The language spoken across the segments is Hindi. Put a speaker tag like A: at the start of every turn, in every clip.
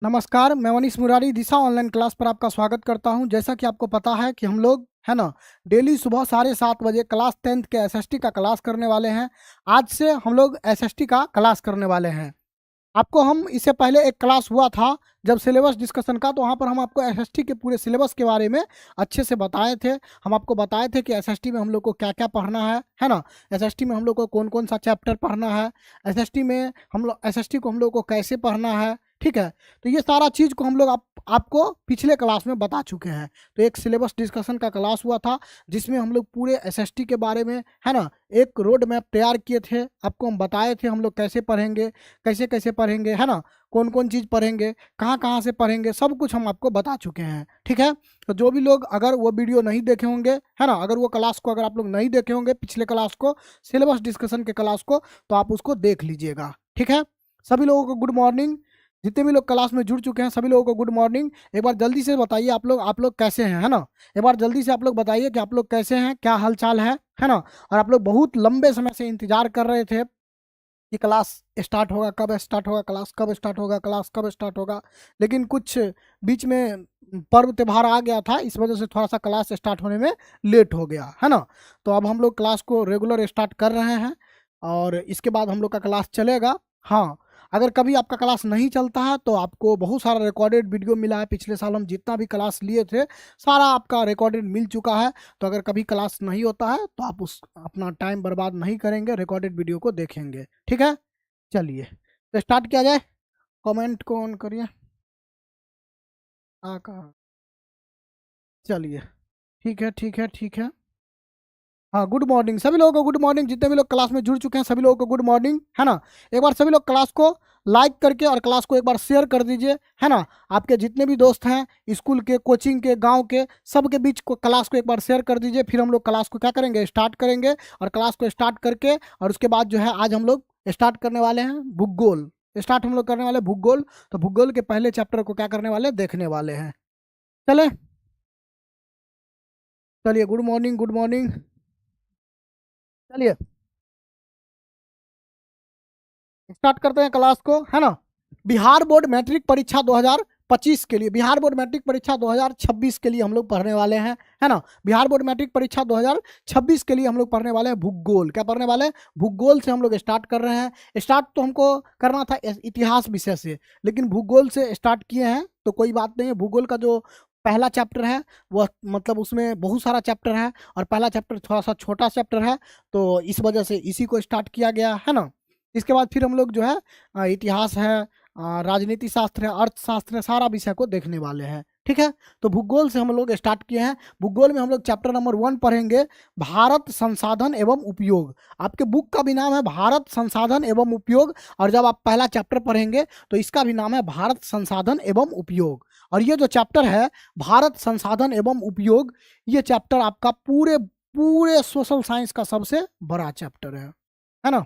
A: नमस्कार, मैं मनीष मुरारी दिशा ऑनलाइन क्लास पर आपका स्वागत करता हूं। जैसा कि आपको पता है कि हम लोग है ना डेली सुबह 7:30 बजे क्लास 10th के एसएसटी का क्लास करने वाले हैं। आज से हम लोग एसएसटी का क्लास करने वाले हैं। आपको हम इससे पहले एक क्लास हुआ था जब सिलेबस डिस्कशन का, तो वहाँ पर हम आपको एसएसटी के पूरे सिलेबस के बारे में अच्छे से बताए थे। हम आपको बताए थे कि एसएसटी में हम लोग को क्या क्या पढ़ना है ना। एसएसटी में हम लोग को कौन कौन सा चैप्टर पढ़ना है, एसएसटी में हम लोग एसएसटी को हम लोग को कैसे पढ़ना है। ठीक है, तो ये सारा चीज़ को हम लोग आपको पिछले क्लास में बता चुके हैं। तो एक सिलेबस डिस्कशन का क्लास हुआ था जिसमें हम लोग पूरे एसएसटी के बारे में है ना एक रोड मैप तैयार किए थे। आपको हम बताए थे हम लोग कैसे पढ़ेंगे, कैसे कैसे पढ़ेंगे, है ना, कौन कौन चीज़ पढ़ेंगे, कहाँ कहाँ से पढ़ेंगे, सब कुछ हम आपको बता चुके हैं। ठीक है, तो जो भी लोग अगर वो वीडियो नहीं देखे होंगे, है ना, अगर वो क्लास को अगर आप लोग नहीं देखे होंगे पिछले क्लास को, सिलेबस डिस्कशन के क्लास को, तो आप उसको देख लीजिएगा। ठीक है, सभी लोगों को गुड मॉर्निंग। जितने भी लोग क्लास में जुड़ चुके हैं सभी लोगों को गुड मॉर्निंग। एक बार जल्दी से बताइए आप लोग कैसे हैं, है ना। एक बार जल्दी से आप लोग बताइए कि आप लोग कैसे हैं, क्या हालचाल है ना। और आप लोग बहुत लंबे समय से इंतजार कर रहे थे कि क्लास स्टार्ट होगा, कब स्टार्ट होगा, क्लास कब स्टार्ट होगा, क्लास कब स्टार्ट होगा। लेकिन कुछ बीच में पर्व त्यौहार आ गया था, इस वजह से थोड़ा सा क्लास स्टार्ट होने में लेट हो गया, है ना। तो अब हम लोग क्लास को रेगुलर स्टार्ट कर रहे हैं और इसके बाद हम लोग का क्लास चलेगा। हाँ, अगर कभी आपका क्लास नहीं चलता है तो आपको बहुत सारा रिकॉर्डेड वीडियो मिला है। पिछले साल हम जितना भी क्लास लिए थे सारा आपका रिकॉर्डेड मिल चुका है। तो अगर कभी क्लास नहीं होता है तो आप उस अपना टाइम बर्बाद नहीं करेंगे, रिकॉर्डेड वीडियो को देखेंगे। ठीक है, चलिए तो स्टार्ट किया जाए। कमेंट को ऑन करिए। कहा, चलिए, ठीक है ठीक है ठीक है। हाँ, गुड मॉर्निंग सभी लोगों को, गुड मॉर्निंग। जितने भी लोग क्लास में जुड़ चुके हैं सभी लोगों को गुड मॉर्निंग, है ना। एक बार सभी लोग क्लास को लाइक करके और क्लास को एक बार शेयर कर दीजिए, है ना। आपके जितने भी दोस्त हैं स्कूल के, कोचिंग के, गांव के, सबके बीच को क्लास को एक बार शेयर कर दीजिए। फिर हम लोग क्लास को क्या करेंगे, स्टार्ट करेंगे। और क्लास को स्टार्ट करके और उसके बाद जो है आज हम लोग स्टार्ट करने वाले हैं भूगोल। स्टार्ट हम लोग करने वाले भूगोल। तो भूगोल के पहले चैप्टर को क्या करने वाले, देखने वाले हैं। चले, चलिए, गुड मॉर्निंग गुड मॉर्निंग। चलिए स्टार्ट करते हैं क्लास को, है ना। बिहार बोर्ड मैट्रिक परीक्षा 2025 के लिए, बिहार बोर्ड मैट्रिक परीक्षा 2026 के लिए हम लोग पढ़ने वाले हैं, है ना। बिहार बोर्ड मैट्रिक परीक्षा 2026 के लिए हम लोग पढ़ने वाले हैं भूगोल। क्या पढ़ने वाले हैं, भूगोल से हम लोग स्टार्ट कर रहे हैं। स्टार्ट तो हमको करना था इतिहास विषय से, लेकिन भूगोल से स्टार्ट किए हैं तो कोई बात नहीं है। भूगोल का जो पहला चैप्टर है वह मतलब उसमें बहुत सारा चैप्टर है और पहला चैप्टर थोड़ा सा छोटा चैप्टर है, तो इस वजह से इसी को स्टार्ट किया गया, है ना। इसके बाद फिर हम लोग जो है इतिहास है, राजनीति शास्त्र है, अर्थशास्त्र है, सारा विषय को देखने वाले हैं। ठीक है, तो भूगोल से हम लोग स्टार्ट किए हैं। भूगोल में हम लोग चैप्टर नंबर 1 पढ़ेंगे, भारत संसाधन एवं उपयोग। आपके बुक का भी नाम है भारत संसाधन एवं उपयोग, और जब आप पहला चैप्टर पढ़ेंगे तो इसका भी नाम है भारत संसाधन एवं उपयोग। और ये जो चैप्टर है भारत संसाधन एवं उपयोग, ये चैप्टर आपका पूरे पूरे सोशल साइंस का सबसे बड़ा चैप्टर है ना।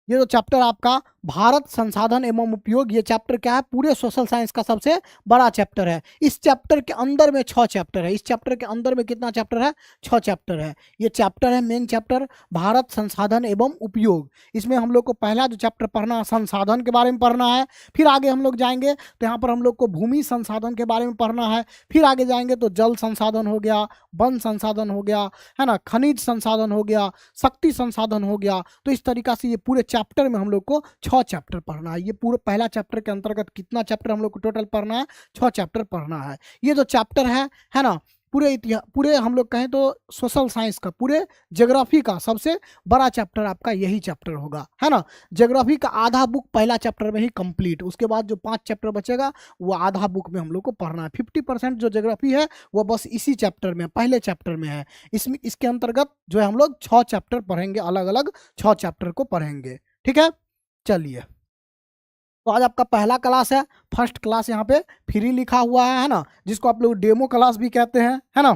A: ये जो चैप्टर आपका भारत संसाधन एवं उपयोग, ये चैप्टर क्या है, पूरे सोशल साइंस का सबसे बड़ा चैप्टर है। इस चैप्टर के अंदर में 6 चैप्टर है। इस चैप्टर के अंदर में कितना चैप्टर है, 6 चैप्टर है। ये चैप्टर है मेन चैप्टर भारत संसाधन एवं उपयोग। इसमें हम लोग को पहला जो चैप्टर पढ़ना है संसाधन के बारे में पढ़ना है। फिर आगे हम लोग जाएंगे तो यहाँ पर हम लोग को भूमि संसाधन के बारे में पढ़ना है। फिर आगे जाएंगे तो जल संसाधन हो गया, वन संसाधन हो गया, है ना, खनिज संसाधन हो गया, शक्ति संसाधन हो गया। तो इस तरीका से ये पूरे चैप्टर में हम लोग को 6 चैप्टर पढ़ना है। ये पूरे पहला चैप्टर के अंतर्गत कितना चैप्टर हम लोग को टोटल पढ़ना है, 6 चैप्टर पढ़ना है। ये जो चैप्टर है ना, पूरे इतिहास, पूरे हम लोग कहें तो सोशल साइंस का, पूरे ज्योग्राफी का सबसे बड़ा चैप्टर आपका यही चैप्टर होगा, है ना। ज्योग्राफी का आधा बुक पहला चैप्टर में ही कंप्लीट, उसके बाद जो 5 चैप्टर बचेगा वो आधा बुक में हम लोग को पढ़ना है। 50% जो ज्योग्राफी है वो बस इसी चैप्टर में, पहले चैप्टर में है। इसमें इसके अंतर्गत जो है हम लोग 6 चैप्टर पढ़ेंगे, अलग अलग 6 चैप्टर को पढ़ेंगे। ठीक है, चलिए, तो आज आपका पहला क्लास है, फर्स्ट क्लास यहाँ पे फ्री लिखा हुआ है ना, जिसको आप लोग डेमो क्लास भी कहते हैं, है ना।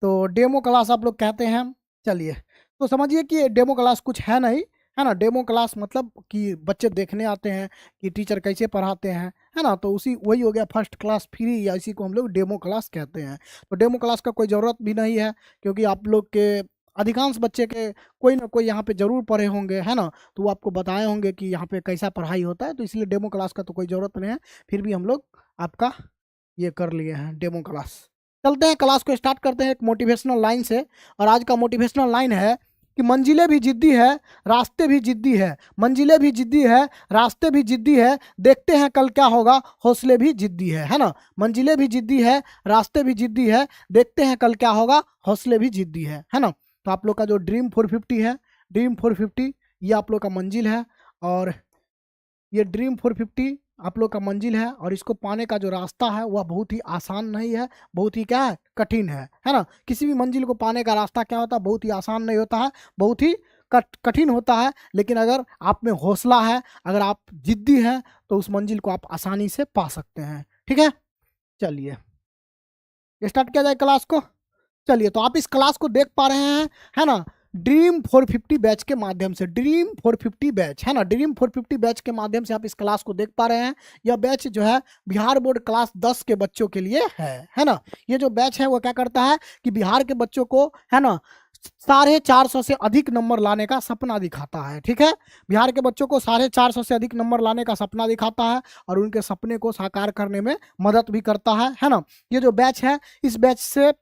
A: तो डेमो क्लास आप लोग कहते हैं। चलिए, तो समझिए कि डेमो क्लास कुछ है नहीं, है ना। डेमो क्लास मतलब कि बच्चे देखने आते हैं कि टीचर कैसे पढ़ाते हैं, है ना। तो उसी वही हो गया फर्स्ट क्लास फ्री, या इसी को हम लोग डेमो क्लास कहते हैं। तो डेमो क्लास का कोई ज़रूरत भी नहीं है, क्योंकि आप लोग के अधिकांश बच्चे के कोई ना कोई यहाँ पे जरूर पढ़े होंगे, है ना, तो वो आपको बताए होंगे कि यहाँ पे कैसा पढ़ाई होता है, तो इसलिए डेमो क्लास का तो कोई ज़रूरत नहीं है, फिर भी हम लोग आपका ये कर लिए हैं डेमो क्लास। चलते हैं क्लास को स्टार्ट करते हैं एक मोटिवेशनल लाइन से, और आज का मोटिवेशनल लाइन है कि मंजिलें भी जिद्दी है, रास्ते भी जिद्दी है, मंजिलें भी जिद्दी है, रास्ते भी जिद्दी है, देखते हैं कल क्या होगा, हौसले भी जिद्दी है ना। मंजिलें भी जिद्दी है, रास्ते भी जिद्दी है, देखते हैं कल क्या होगा, हौसले भी जिद्दी है ना। तो आप लोग का जो ड्रीम 450 है, ड्रीम 450 ये आप लोग का मंजिल है, और ये ड्रीम 450 आप लोग का मंजिल है, और इसको पाने का जो रास्ता है वह बहुत ही आसान नहीं है, बहुत ही क्या है, कठिन है ना। किसी भी मंजिल को पाने का रास्ता क्या होता है, बहुत ही आसान नहीं होता है, बहुत ही कठिन होता है, लेकिन अगर आप में हौसला है, अगर आप जिद्दी हैं, तो उस मंजिल को आप आसानी से पा सकते हैं। ठीक है, चलिए स्टार्ट किया जाए क्लास को। चलिए, तो आप इस क्लास को देख पा रहे हैं, है ना, ड्रीम 450 बैच के माध्यम से, ड्रीम 450 बैच, है ना, ड्रीम 450 बैच के माध्यम से आप इस क्लास को देख पा रहे हैं। यह बैच जो है बिहार बोर्ड क्लास 10 के बच्चों के लिए है ना। ये जो बैच है वो क्या करता है कि बिहार के बच्चों को, है ना, 450 से अधिक नंबर लाने का सपना दिखाता है। ठीक है, बिहार के बच्चों को 450 से अधिक नंबर लाने का सपना दिखाता है, और उनके सपने को साकार करने में मदद भी करता है ना। ये जो बैच है, इस बैच से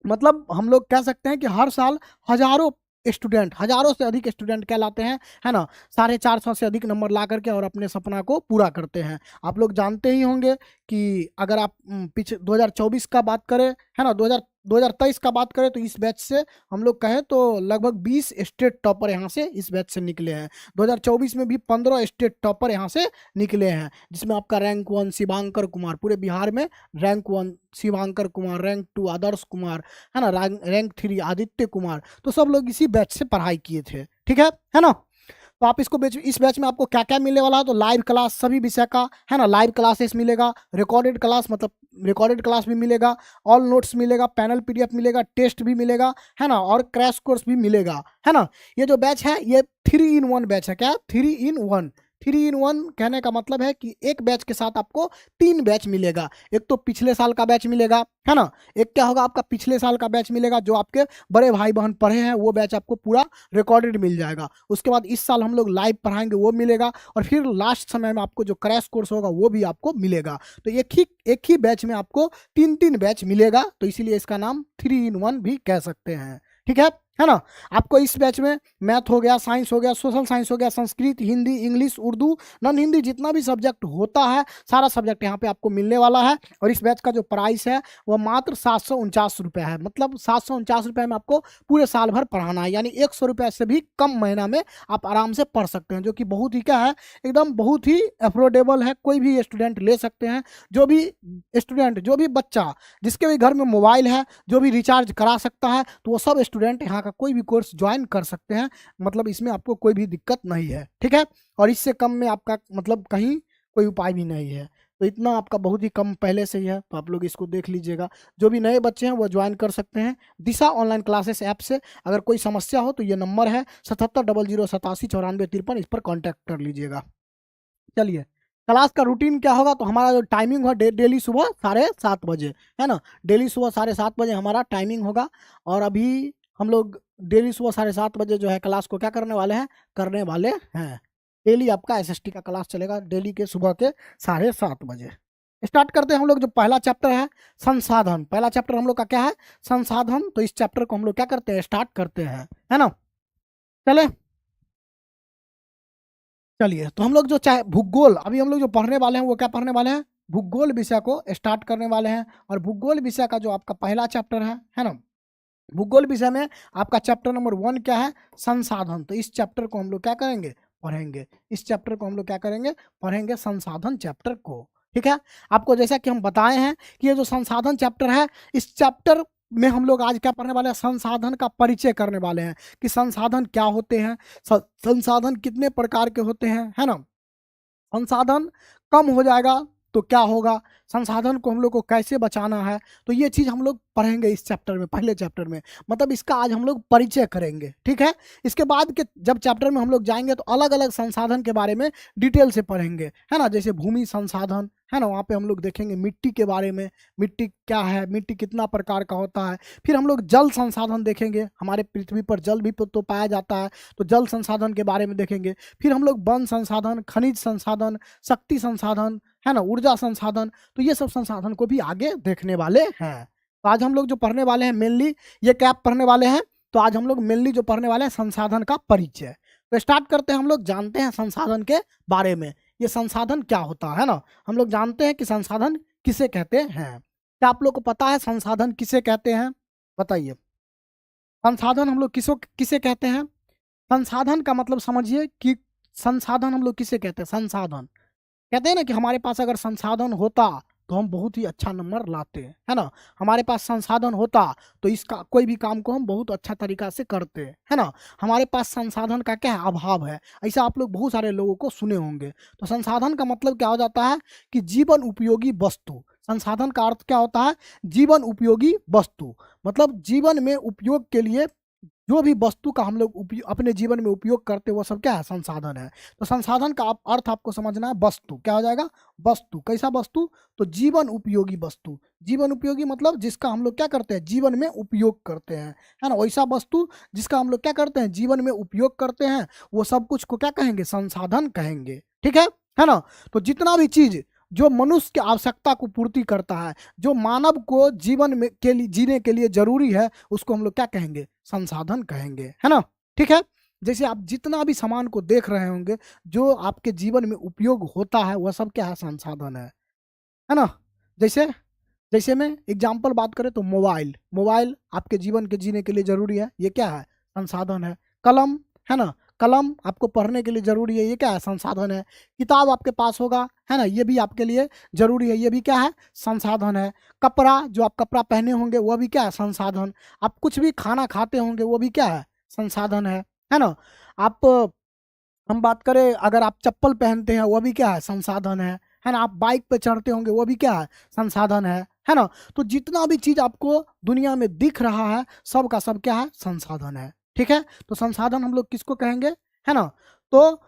A: मतलब हम लोग कह सकते हैं कि हर साल हजारों से अधिक स्टूडेंट क्या लाते हैं, है ना, 450 से अधिक नंबर ला करके और अपने सपना को पूरा करते हैं। आप लोग जानते ही होंगे कि अगर आप पीछे 2024 का बात करें, है ना, 2023 का बात करें, तो इस बैच से हम लोग कहें तो लगभग 20 स्टेट टॉपर यहाँ से इस बैच से निकले हैं। 2024 में भी 15 स्टेट टॉपर यहाँ से निकले हैं, जिसमें आपका रैंक 1 शिवांकर कुमार, पूरे बिहार में रैंक 1 शिवांकर कुमार, रैंक 2 आदर्श कुमार, है ना, रैंक 3 आदित्य कुमार, तो सब लोग इसी बैच से पढ़ाई किए थे। ठीक है ना। तो आप इसको इस बैच में आपको क्या क्या मिलने वाला है, तो लाइव क्लास सभी विषय का, है ना, लाइव क्लासेस मिलेगा, रिकॉर्डेड क्लास मतलब रिकॉर्डेड क्लास भी मिलेगा, ऑल नोट्स मिलेगा, पैनल पीडीएफ मिलेगा, टेस्ट भी मिलेगा, है ना, और क्रैश कोर्स भी मिलेगा, है ना। ये जो बैच है ये 3 in 1 बैच है। क्या 3 in 1, 3 in 1 कहने का मतलब है कि एक बैच के साथ आपको 3 बैच मिलेगा। एक तो पिछले साल का बैच मिलेगा, है ना, एक क्या होगा आपका पिछले साल का बैच मिलेगा, जो आपके बड़े भाई बहन पढ़े हैं वो बैच आपको पूरा रिकॉर्डेड मिल जाएगा। उसके बाद इस साल हम लोग लाइव पढ़ाएंगे वो मिलेगा, और फिर लास्ट समय में आपको जो क्रैश कोर्स होगा वो भी आपको मिलेगा। तो एक ही बैच में आपको 3 बैच मिलेगा, तो इसीलिए इसका नाम 3 in 1 भी कह सकते हैं। ठीक है ना। आपको इस बैच में मैथ हो गया, साइंस हो गया, सोशल साइंस हो गया, संस्कृत, हिंदी, इंग्लिश, उर्दू, नॉन हिंदी, जितना भी सब्जेक्ट होता है सारा सब्जेक्ट यहाँ पे आपको मिलने वाला है। और इस बैच का जो प्राइस है वह मात्र 749 रुपये है। मतलब 749 रुपये में आपको पूरे साल भर पढ़ाना है, यानी 100 रुपये से भी कम महीना में आप आराम से पढ़ सकते हैं, जो कि बहुत ही क्या है, एकदम बहुत ही अफोर्डेबल है। कोई भी स्टूडेंट ले सकते हैं, जो भी स्टूडेंट, जो भी बच्चा जिसके भी घर में मोबाइल है, जो भी रिचार्ज करा सकता है, तो वो सब स्टूडेंट यहाँ का कोई भी कोर्स ज्वाइन कर सकते हैं। मतलब इसमें आपको कोई भी दिक्कत नहीं है। ठीक है, और इससे कम में आपका मतलब कहीं कोई उपाय भी नहीं है। तो इतना आपका बहुत ही कम पहले से ही है, तो आप लोग इसको देख लीजिएगा। जो भी नए बच्चे हैं वो ज्वाइन कर सकते हैं दिशा ऑनलाइन क्लासेस ऐप से। अगर कोई समस्या हो तो ये नंबर है 7700879453, इस पर कॉन्टैक्ट कर लीजिएगा। चलिए, क्लास का रूटीन क्या होगा, तो हमारा जो टाइमिंग होगा डेली सुबह 7:30 बजे, है ना, डेली सुबह 7:30 बजे हमारा टाइमिंग होगा। और अभी हम लोग डेली सुबह 7:30 बजे जो है क्लास को क्या करने वाले हैं, डेली आपका एसएसटी का क्लास चलेगा, डेली के सुबह के 7:30 बजे। स्टार्ट करते हैं हम लोग। जो पहला चैप्टर है संसाधन, पहला चैप्टर हम लोग का क्या है, संसाधन। तो इस चैप्टर को हम लोग क्या करते हैं, स्टार्ट करते हैं, है ना। चलिए, तो हम लोग जो चाहे भूगोल, अभी हम लोग जो पढ़ने वाले हैं वो क्या पढ़ने वाले हैं, भूगोल विषय को स्टार्ट करने वाले हैं। और भूगोल विषय का जो आपका पहला चैप्टर है ना, भूगोल विषय में आपका चैप्टर नंबर 1 क्या है, संसाधन। तो इस चैप्टर को हम लोग क्या करेंगे, पढ़ेंगे। इस चैप्टर को हम लोग क्या करेंगे, पढ़ेंगे, संसाधन चैप्टर को। ठीक है, आपको जैसा कि हम बताए हैं कि ये जो संसाधन चैप्टर है, इस चैप्टर में हम लोग आज क्या पढ़ने वाले हैं, संसाधन का परिचय करने वाले हैं कि संसाधन क्या होते हैं, संसाधन कितने प्रकार के होते हैं, है ना। संसाधन कम हो जाएगा तो क्या होगा, संसाधन को हम लोग को कैसे बचाना है, तो ये चीज़ हम लोग पढ़ेंगे इस चैप्टर में, पहले चैप्टर में। मतलब इसका आज हम लोग परिचय करेंगे। ठीक है, इसके बाद के जब चैप्टर में हम लोग जाएंगे तो अलग अलग संसाधन के बारे में डिटेल से पढ़ेंगे, है ना। जैसे भूमि संसाधन, है ना, वहाँ पे हम लोग देखेंगे मिट्टी के बारे में, मिट्टी क्या है, मिट्टी कितना प्रकार का होता है। फिर हम लोग जल संसाधन देखेंगे, हमारे पृथ्वी पर जल भी तो पाया जाता है, तो जल संसाधन के बारे में देखेंगे। फिर हम लोग वन संसाधन, खनिज संसाधन, शक्ति संसाधन, है ना, ऊर्जा संसाधन, तो ये सब संसाधन को भी आगे देखने वाले हैं। तो आज हम लोग जो पढ़ने वाले हैं मेनली, ये क्या पढ़ने वाले हैं, तो आज हम लोग मेनली जो पढ़ने वाले हैं संसाधन का परिचय। तो स्टार्ट करते हैं, हम लोग जानते हैं संसाधन के बारे में, ये संसाधन क्या होता है ना। हम लोग जानते हैं कि संसाधन किसे कहते हैं। क्या आप लोग को पता है संसाधन किसे कहते हैं, बताइए। संसाधन हम लोग किसे कहते हैं? संसाधन का मतलब समझिए कि संसाधन हम लोग किसे कहते हैं। संसाधन कहते हैं ना कि हमारे पास अगर संसाधन होता तो हम बहुत ही अच्छा नंबर लाते, है ना। हमारे पास संसाधन होता तो इसका कोई भी काम को हम बहुत अच्छा तरीका से करते, है ना। हमारे पास संसाधन का क्या है, अभाव है। ऐसा आप लोग बहुत सारे लोगों को सुने होंगे। तो संसाधन का मतलब क्या हो जाता है कि जीवन उपयोगी वस्तु। संसाधन का अर्थ क्या होता है, जीवन उपयोगी वस्तु, मतलब जीवन में उपयोग के लिए जो भी वस्तु का हम लोग अपने जीवन में उपयोग करते हैं वो सब क्या है, संसाधन है। तो संसाधन का अर्थ आपको समझना है वस्तु, क्या हो जाएगा, वस्तु। कैसा वस्तु, तो जीवन उपयोगी वस्तु। जीवन उपयोगी मतलब जिसका हम लोग क्या करते हैं, जीवन में उपयोग करते हैं, है ना। वैसा वस्तु जिसका हम लोग क्या करते हैं, जीवन में उपयोग करते हैं, वो सब कुछ को क्या कहेंगे, संसाधन कहेंगे, ठीक है ना। तो जितना भी चीज जो मनुष्य की आवश्यकता को पूर्ति करता है, जो मानव को जीवन में के लिए जीने के लिए जरूरी है, उसको हम लोग क्या कहेंगे, संसाधन कहेंगे, है ना। ठीक है, जैसे आप जितना भी सामान को देख रहे होंगे जो आपके जीवन में उपयोग होता है वह सब क्या है, संसाधन है ना। जैसे जैसे मैं एग्जाम्पल बात करें तो मोबाइल, मोबाइल आपके जीवन के जीने के लिए जरूरी है, ये क्या है, संसाधन है। कलम, है ना, कलम आपको पढ़ने के लिए जरूरी है, ये क्या है, संसाधन है। किताब आपके पास होगा, है ना, ये भी आपके लिए जरूरी है, ये भी क्या है, संसाधन है। कपड़ा, जो आप कपड़ा पहने होंगे वह भी क्या है, संसाधन। आप कुछ भी खाना खाते होंगे वो भी क्या है, संसाधन है ना। आप हम बात करें अगर आप चप्पल पहनते हैं वो भी क्या है, संसाधन है ना। आप बाइक पे चढ़ते होंगे वो भी क्या है, संसाधन है ना। तो जितना भी चीज आपको दुनिया में दिख रहा है सब का सब क्या है, संसाधन है, ठीक है। तो संसाधन हम लोग किसको कहेंगे, है ना। तो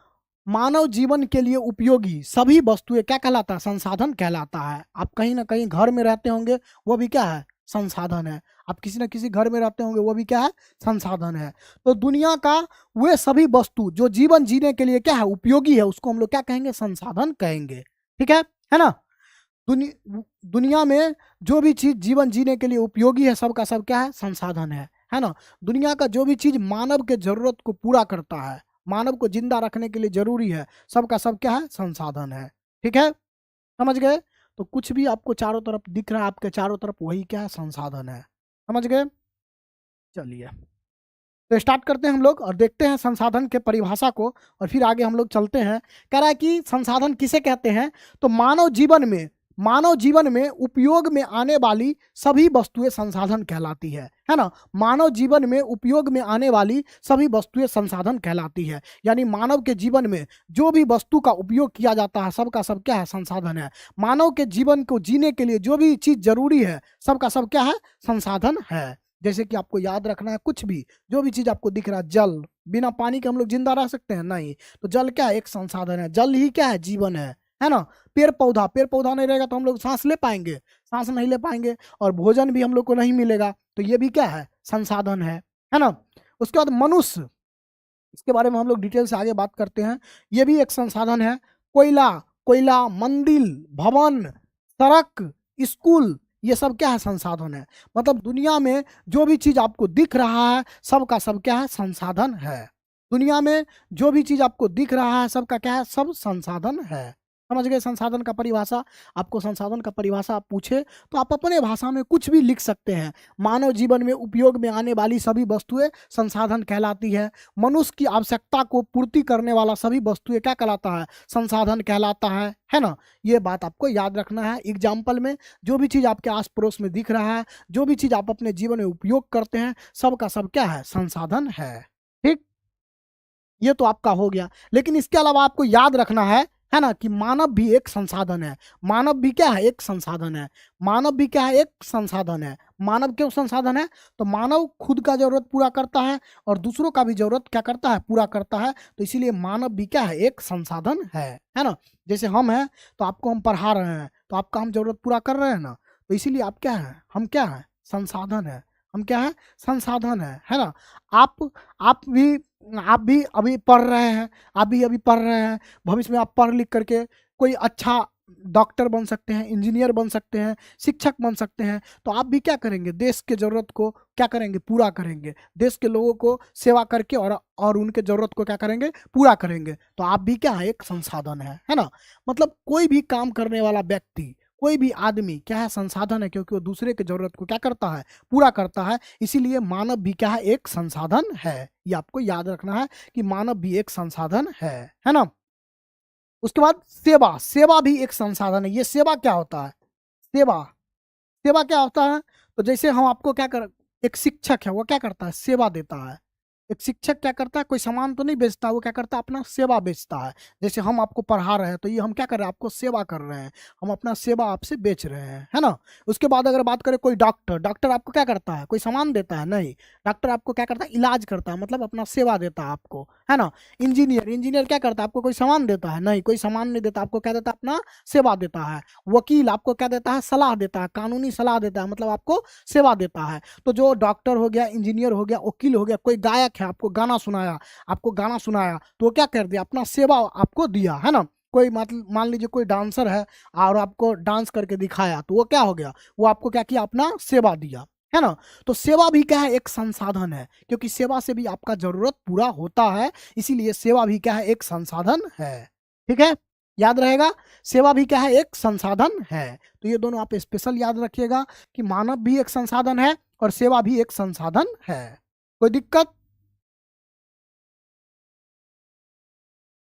A: मानव जीवन के लिए उपयोगी सभी वस्तुएं क्या कहलाता है, संसाधन कहलाता है। आप कहीं ना कहीं घर में रहते होंगे वो भी क्या है, संसाधन है। आप किसी न किसी घर में रहते होंगे वो भी क्या है, संसाधन है। तो दुनिया का वे सभी वस्तु जो जीवन जीने के लिए क्या है, उपयोगी है, उसको हम लोग क्या कहेंगे, संसाधन कहेंगे, ठीक है ना। दुनिया में जो भी चीज जीवन जीने के लिए उपयोगी है सबका सब क्या है, संसाधन है ना। दुनिया का जो भी चीज मानव के जरूरत को पूरा करता है, मानव को जिंदा रखने के लिए जरूरी है, सबका सब क्या है, संसाधन है, ठीक है, समझ गए। तो कुछ भी आपको चारों तरफ दिख रहा है, आपके चारों तरफ वही क्या है, संसाधन है, समझ गए। चलिए तो स्टार्ट करते हैं हम लोग और देखते हैं संसाधन के परिभाषा को, और फिर आगे हम लोग चलते हैं। कह रहा है कि संसाधन किसे कहते हैं, तो मानव जीवन में उपयोग में आने वाली सभी वस्तुएं संसाधन कहलाती है ना। मानव जीवन में उपयोग में आने वाली सभी वस्तुएं संसाधन कहलाती है। यानी मानव के जीवन में जो भी वस्तु का उपयोग किया जाता है सबका सब क्या है, संसाधन है। मानव के जीवन को जीने के लिए जो भी चीज जरूरी है सबका सब क्या है, संसाधन है। जैसे कि आपको याद रखना है, कुछ भी जो भी चीज आपको दिख रहा है, जल, बिना पानी के हम लोग जिंदा रह सकते हैं, नहीं। तो जल क्या है, एक संसाधन है। जल ही क्या है, जीवन है ना। पेड़ पौधा नहीं रहेगा तो हम लोग सांस ले पाएंगे, सांस नहीं ले पाएंगे, और भोजन भी हम लोग को नहीं मिलेगा, तो ये भी क्या है, संसाधन है ना। उसके बाद मनुष्य, इसके बारे में हम लोग डिटेल से आगे बात करते हैं। ये भी एक संसाधन है। कोयला, मंदिर, भवन, सड़क, स्कूल, ये सब क्या है, संसाधन है। मतलब दुनिया में जो भी चीज आपको दिख रहा है सबका सब क्या है, संसाधन है। दुनिया में जो भी चीज आपको दिख रहा है सबका क्या है, सब संसाधन है। समझ गए संसाधन का परिभाषा। आपको संसाधन का परिभाषा आप पूछे तो आप अपने भाषा में कुछ भी लिख सकते हैं। मानव जीवन में उपयोग में आने वाली सभी वस्तुएं संसाधन कहलाती है। मनुष्य की आवश्यकता को पूर्ति करने वाला सभी वस्तुएं क्या कहलाता है, संसाधन कहलाता है ना। ये बात आपको याद रखना है। एग्जाम्पल में जो भी चीज आपके आस पड़ोस में दिख रहा है, जो भी चीज आप अपने जीवन में उपयोग करते हैं, सबका सब क्या है, संसाधन है। ठीक, ये तो आपका हो गया। लेकिन इसके अलावा आपको याद रखना है ना, कि मानव भी एक संसाधन है। मानव भी क्या है, एक संसाधन है। मानव भी क्या है, एक संसाधन है। मानव क्यों संसाधन है, तो मानव खुद का जरूरत पूरा करता है और दूसरों का भी जरूरत क्या करता है, पूरा करता है। तो इसीलिए मानव भी क्या है, एक संसाधन है ना। जैसे हम हैं तो आपको हम पढ़ा रहे हैं, तो आपका हम जरूरत पूरा कर रहे हैं ना। तो इसीलिए आप क्या है, हम क्या है, संसाधन है। हम क्या है, संसाधन है ना। आप आप भी आप भी अभी पढ़ रहे हैं, आप भी अभी पढ़ रहे हैं, भविष्य में आप पढ़ लिख करके कोई अच्छा डॉक्टर बन सकते हैं, इंजीनियर बन सकते हैं, शिक्षक बन सकते हैं। तो आप भी क्या करेंगे, देश के ज़रूरत को क्या करेंगे, पूरा करेंगे, देश के लोगों को सेवा करके और उनके ज़रूरत को क्या करेंगे, पूरा करेंगे। तो आप भी क्या है, एक संसाधन है ना। मतलब कोई भी काम करने वाला व्यक्ति, कोई भी आदमी क्या है, संसाधन है, क्योंकि वो दूसरे के ज़रूरत को क्या करता है, पूरा करता है। इसीलिए मानव भी क्या है, एक संसाधन है। ये आपको याद रखना है कि मानव भी एक संसाधन है ना। उसके बाद सेवा, सेवा भी एक संसाधन है। ये सेवा क्या होता है, सेवा, सेवा क्या होता है, तो जैसे हम आपको क्या कर, एक शिक्षक है वो क्या करता है, सेवा देता है। एक शिक्षक क्या करता है, कोई सामान तो नहीं बेचता, वो क्या करता है, अपना सेवा बेचता है। जैसे हम आपको पढ़ा रहे हैं, तो ये हम क्या कर रहे हैं, आपको सेवा कर रहे हैं, हम अपना सेवा आपसे बेच रहे हैं, है ना। उसके बाद अगर बात करें कोई डॉक्टर, डॉक्टर आपको क्या करता है, कोई सामान देता है, नहीं, डॉक्टर आपको क्या करता है, इलाज करता है, मतलब अपना सेवा देता है आपको, है ना। इंजीनियर, इंजीनियर क्या करता है, आपको कोई सामान देता है, नहीं, कोई सामान नहीं देता, आपको क्या देता है, अपना सेवा देता है। वकील आपको क्या देता है, सलाह देता है, कानूनी सलाह देता है, मतलब आपको सेवा देता है। तो जो डॉक्टर हो गया, इंजीनियर हो गया, वकील हो गया, कोई गायक है, आपको गाना सुनाया, आपको गाना सुनाया, तो वो क्या कर दिया, अपना सेवा आपको दिया, है ना। कोई मतलब मान लीजिए कोई डांसर है और आपको डांस करके दिखाया, तो वो क्या हो गया, वो आपको क्या किया, अपना सेवा दिया, है ना। तो सेवा भी क्या है, एक संसाधन है, क्योंकि सेवा से भी आपका जरूरत पूरा होता है। इसीलिए सेवा भी क्या है, एक संसाधन है। ठीक है, याद रहेगा, सेवा भी क्या है, एक संसाधन है। तो ये दोनों आप स्पेशल याद रखिएगा कि मानव भी एक संसाधन है और सेवा भी एक संसाधन है। कोई दिक्कत,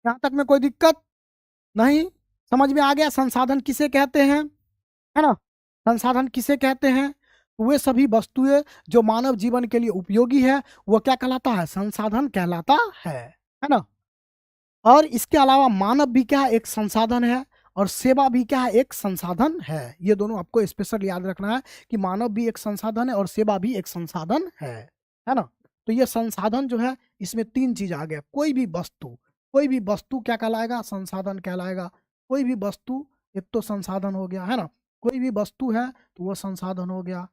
A: यहां तक में कोई दिक्कत नहीं, समझ में आ गया संसाधन किसे कहते हैं, है ना। संसाधन किसे कहते हैं, वे सभी वस्तुएं जो मानव जीवन के लिए उपयोगी है, वो क्या कहलाता है, संसाधन कहलाता है ना। और इसके अलावा मानव भी क्या है, एक संसाधन है, और सेवा भी क्या है, एक संसाधन है। ये दोनों आपको स्पेशल याद रखना है कि मानव भी एक संसाधन है और सेवा भी एक संसाधन है ना। तो ये संसाधन जो है, इसमें तीन चीज आ गया, कोई भी वस्तु, कोई भी वस्तु क्या कहलाएगा, संसाधन कहलाएगा। कोई भी वस्तु एक तो संसाधन हो गया, है ना, कोई भी वस्तु है तो वो संसाधन हो गया।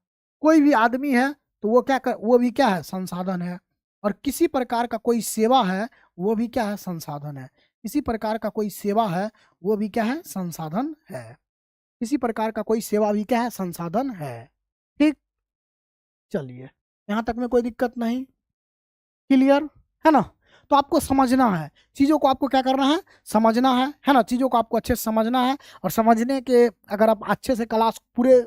A: कोई भी आदमी है तो वो वो भी क्या है, संसाधन है। और किसी प्रकार का कोई सेवा है, वो भी क्या है, संसाधन है। किसी प्रकार का कोई सेवा है, वो भी क्या है, संसाधन है। किसी प्रकार का कोई सेवा भी क्या है, संसाधन है। ठीक, चलिए, यहाँ तक में कोई दिक्कत नहीं, क्लियर है ना। तो आपको समझना है, चीज़ों को आपको क्या करना है, समझना है ना। चीज़ों को आपको अच्छे से समझना है, और समझने के अगर आप अच्छे से क्लास पूरे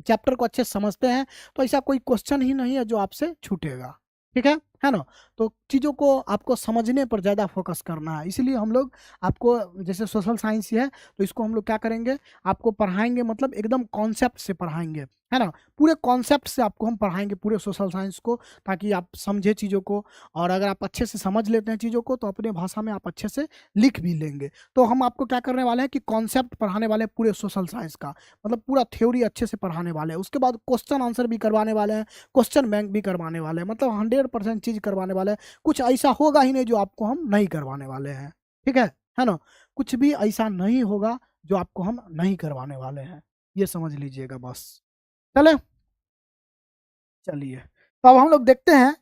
A: चैप्टर को अच्छे से समझते हैं, तो ऐसा कोई क्वेश्चन ही नहीं है जो आपसे छूटेगा। ठीक है ना। तो चीज़ों को आपको समझने पर ज़्यादा फोकस करना है। इसलिए हम लोग आपको, जैसे सोशल साइंस है तो इसको हम लोग क्या करेंगे, आपको पढ़ाएंगे, मतलब एकदम कॉन्सेप्ट से पढ़ाएंगे, है ना। पूरे कॉन्सेप्ट से आपको हम पढ़ाएंगे पूरे सोशल साइंस को, ताकि आप समझे चीज़ों को। और अगर आप अच्छे से समझ लेते हैं चीज़ों को, तो अपने भाषा में आप अच्छे से लिख भी लेंगे। तो हम आपको क्या करने वाले हैं कि कॉन्सेप्ट पढ़ाने वाले हैं पूरे सोशल साइंस का, मतलब पूरा थ्योरी अच्छे से पढ़ाने वाले हैं। उसके बाद क्वेश्चन आंसर भी करवाने वाले हैं, क्वेश्चन बैंक भी करवाने वाले हैं, मतलब 100% चीज़ करवाने वाले हैं। कुछ ऐसा होगा ही नहीं जो आपको हम नहीं करवाने वाले हैं। ठीक है ना। कुछ भी ऐसा नहीं होगा जो आपको हम नहीं करवाने वाले हैं, ये समझ लीजिएगा बस। चले, चलिए, तो अब हम लोग देखते हैं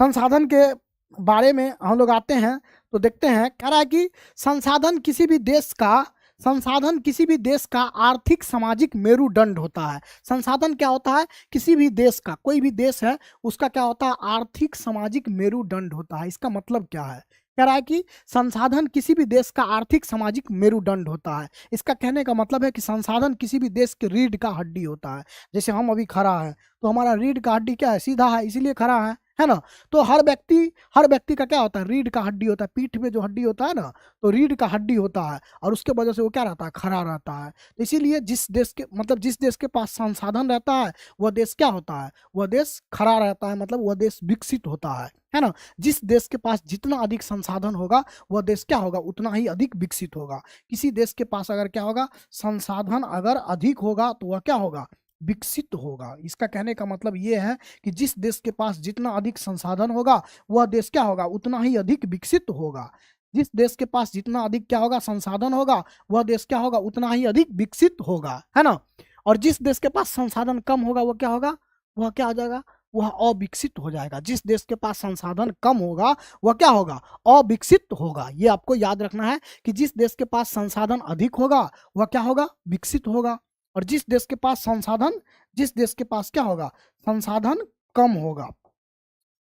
A: संसाधन के बारे में। हम लोग आते हैं तो देखते हैं, कह रहा है कि संसाधन किसी भी देश का, संसाधन किसी भी देश का आर्थिक सामाजिक मेरुदंड होता है। संसाधन क्या होता है, किसी भी देश का, कोई भी देश है उसका क्या होता है, आर्थिक सामाजिक मेरुदंड होता है। इसका मतलब क्या है, कह रहा है कि संसाधन किसी भी देश का आर्थिक सामाजिक मेरुदंड होता है। इसका कहने का मतलब है कि संसाधन किसी भी देश के रीढ़ का हड्डी होता है। जैसे हम अभी खड़ा है, तो हमारा रीढ़ का हड्डी क्या है, सीधा है, इसीलिए खड़ा है ना। तो हर व्यक्ति का क्या होता है, रीढ़ का हड्डी होता है। पीठ में जो हड्डी होता है ना, तो रीढ़ का हड्डी होता है, और उसके वजह से वो क्या रहता है, खड़ा रहता है। तो इसीलिए जिस देश के, मतलब जिस देश के पास संसाधन रहता है, वह देश क्या होता है, वह देश खड़ा रहता है, मतलब वह देश विकसित होता है ना। जिस देश के पास जितना अधिक संसाधन होगा, वह देश क्या होगा, उतना ही अधिक विकसित होगा। किसी देश के पास अगर क्या होगा, संसाधन अगर अधिक होगा, तो वह क्या होगा, विकसित होगा। इसका कहने का मतलब ये है कि जिस देश के पास जितना अधिक संसाधन होगा, वह देश क्या होगा, उतना ही अधिक विकसित होगा। जिस देश के पास जितना अधिक क्या होगा संसाधन होगा, वह देश क्या होगा उतना ही अधिक विकसित होगा, है ना। और जिस देश के पास संसाधन कम होगा वह क्या होगा, वह क्या हो जाएगा, वह अविकसित हो जाएगा। जिस देश के पास संसाधन कम होगा वह क्या होगा, अविकसित होगा। ये आपको याद रखना है कि जिस देश के पास संसाधन अधिक होगा वह क्या होगा, विकसित होगा। और जिस देश के पास संसाधन, जिस देश के पास क्या होगा, संसाधन कम होगा,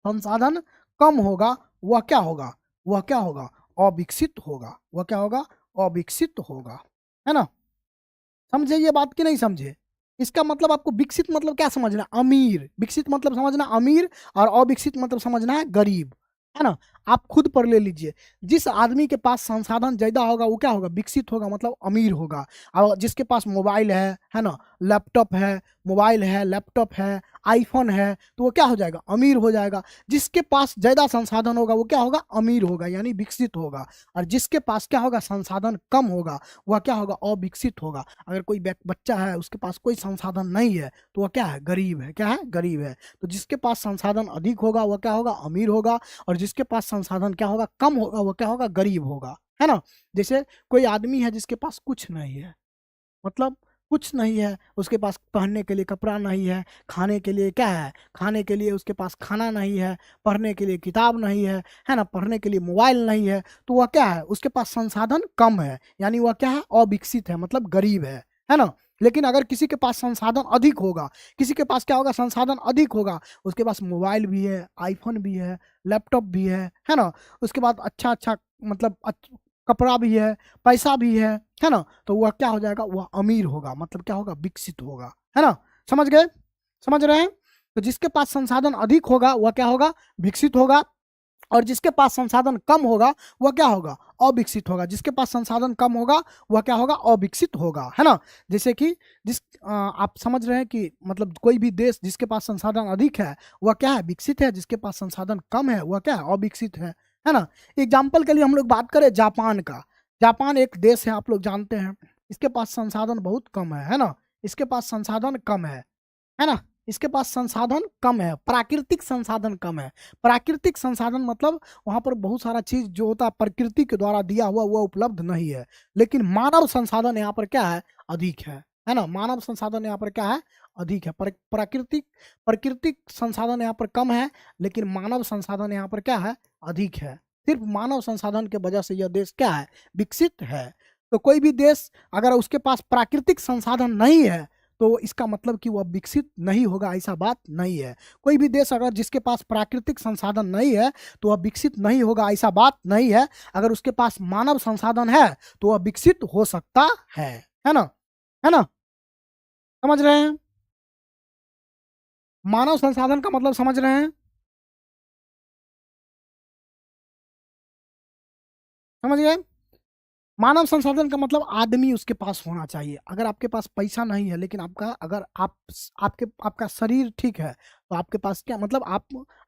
A: संसाधन कम होगा, वह क्या होगा, वह क्या होगा, अविकसित होगा। वह क्या होगा, अविकसित होगा, है ना। समझे ये बात कि नहीं समझे। इसका मतलब आपको विकसित मतलब क्या समझना, अमीर। विकसित मतलब समझना अमीर, और अविकसित मतलब समझना है गरीब, है ना। आप खुद पर ले लीजिए, जिस आदमी के पास संसाधन ज्यादा होगा वो क्या होगा, विकसित होगा, मतलब अमीर होगा। और जिसके पास मोबाइल है ना, लैपटॉप है, मोबाइल है, लैपटॉप है, आईफोन है, तो वो क्या हो जाएगा, अमीर हो जाएगा। जिसके पास ज्यादा संसाधन होगा वो क्या होगा, अमीर होगा, यानी विकसित होगा। और जिसके पास क्या होगा, संसाधन कम होगा, वह क्या होगा, अविकसित होगा। अगर कोई बच्चा है उसके पास कोई संसाधन नहीं है तो वह क्या है, गरीब है। क्या है, गरीब है। तो जिसके पास संसाधन अधिक होगा वह क्या होगा, अमीर होगा। और जिसके पास संसाधन क्या होगा, कम होगा, वो क्या होगा, गरीब होगा, है ना। जैसे कोई आदमी है जिसके पास कुछ नहीं है, मतलब कुछ नहीं है, उसके पास पहनने के लिए कपड़ा नहीं है, खाने के लिए क्या है, खाने के लिए उसके पास खाना नहीं है, पढ़ने के लिए किताब नहीं है ना, पढ़ने के लिए मोबाइल नहीं है, तो वह क्या है, उसके पास संसाधन कम है, यानी वह क्या है, अविकसित है, मतलब गरीब है ना। लेकिन अगर किसी के पास संसाधन अधिक होगा, किसी के पास क्या होगा, संसाधन अधिक होगा, उसके पास मोबाइल भी है, आईफोन भी है, लैपटॉप भी है ना, उसके बाद अच्छा अच्छा मतलब कपड़ा भी है, पैसा भी है ना, तो वह क्या हो जाएगा, वह अमीर होगा, मतलब क्या होगा, विकसित होगा, है ना। समझ गए, समझ रहे हैं। तो जिसके पास संसाधन अधिक होगा वह क्या होगा, विकसित होगा। और जिसके पास संसाधन कम होगा वह क्या होगा, अविकसित होगा। जिसके पास संसाधन कम होगा वह क्या होगा, अविकसित होगा, है ना। जैसे कि आप समझ रहे हैं कि मतलब कोई भी देश जिसके पास संसाधन अधिक है वह क्या है, विकसित है। जिसके पास संसाधन कम है वह क्या है, अविकसित है ना। एग्जाम्पल के लिए हम लोग बात करें जापान का। जापान एक देश है, आप लोग जानते हैं, इसके पास संसाधन बहुत कम है ना। इसके पास संसाधन कम है ना। इसके पास संसाधन कम है, प्राकृतिक संसाधन कम है। प्राकृतिक संसाधन मतलब वहां पर बहुत सारा चीज जो होता है प्रकृति के द्वारा दिया हुआ वह उपलब्ध नहीं है। लेकिन मानव संसाधन यहाँ पर क्या है, अधिक है ना। मानव संसाधन यहाँ पर क्या है, अधिक है। प्राकृतिक प्राकृतिक संसाधन यहाँ पर कम है, लेकिन मानव संसाधन यहाँ पर क्या है, अधिक है। सिर्फ मानव संसाधन के वजह से यह देश क्या है, विकसित है। तो कोई भी देश अगर उसके पास प्राकृतिक संसाधन नहीं है तो इसका मतलब कि वह विकसित नहीं होगा, ऐसा बात नहीं है। कोई भी देश अगर जिसके पास प्राकृतिक संसाधन नहीं है तो वह विकसित नहीं होगा, ऐसा बात नहीं है। अगर उसके पास मानव संसाधन है तो वह विकसित हो सकता है ना, है ना। समझ रहे हैं, मानव संसाधन का मतलब समझ रहे हैं, समझ गए। मानव संसाधन का मतलब आदमी उसके पास होना चाहिए। अगर आपके पास पैसा नहीं है लेकिन आपका अगर आप आपका शरीर ठीक है तो आपके पास क्या मतलब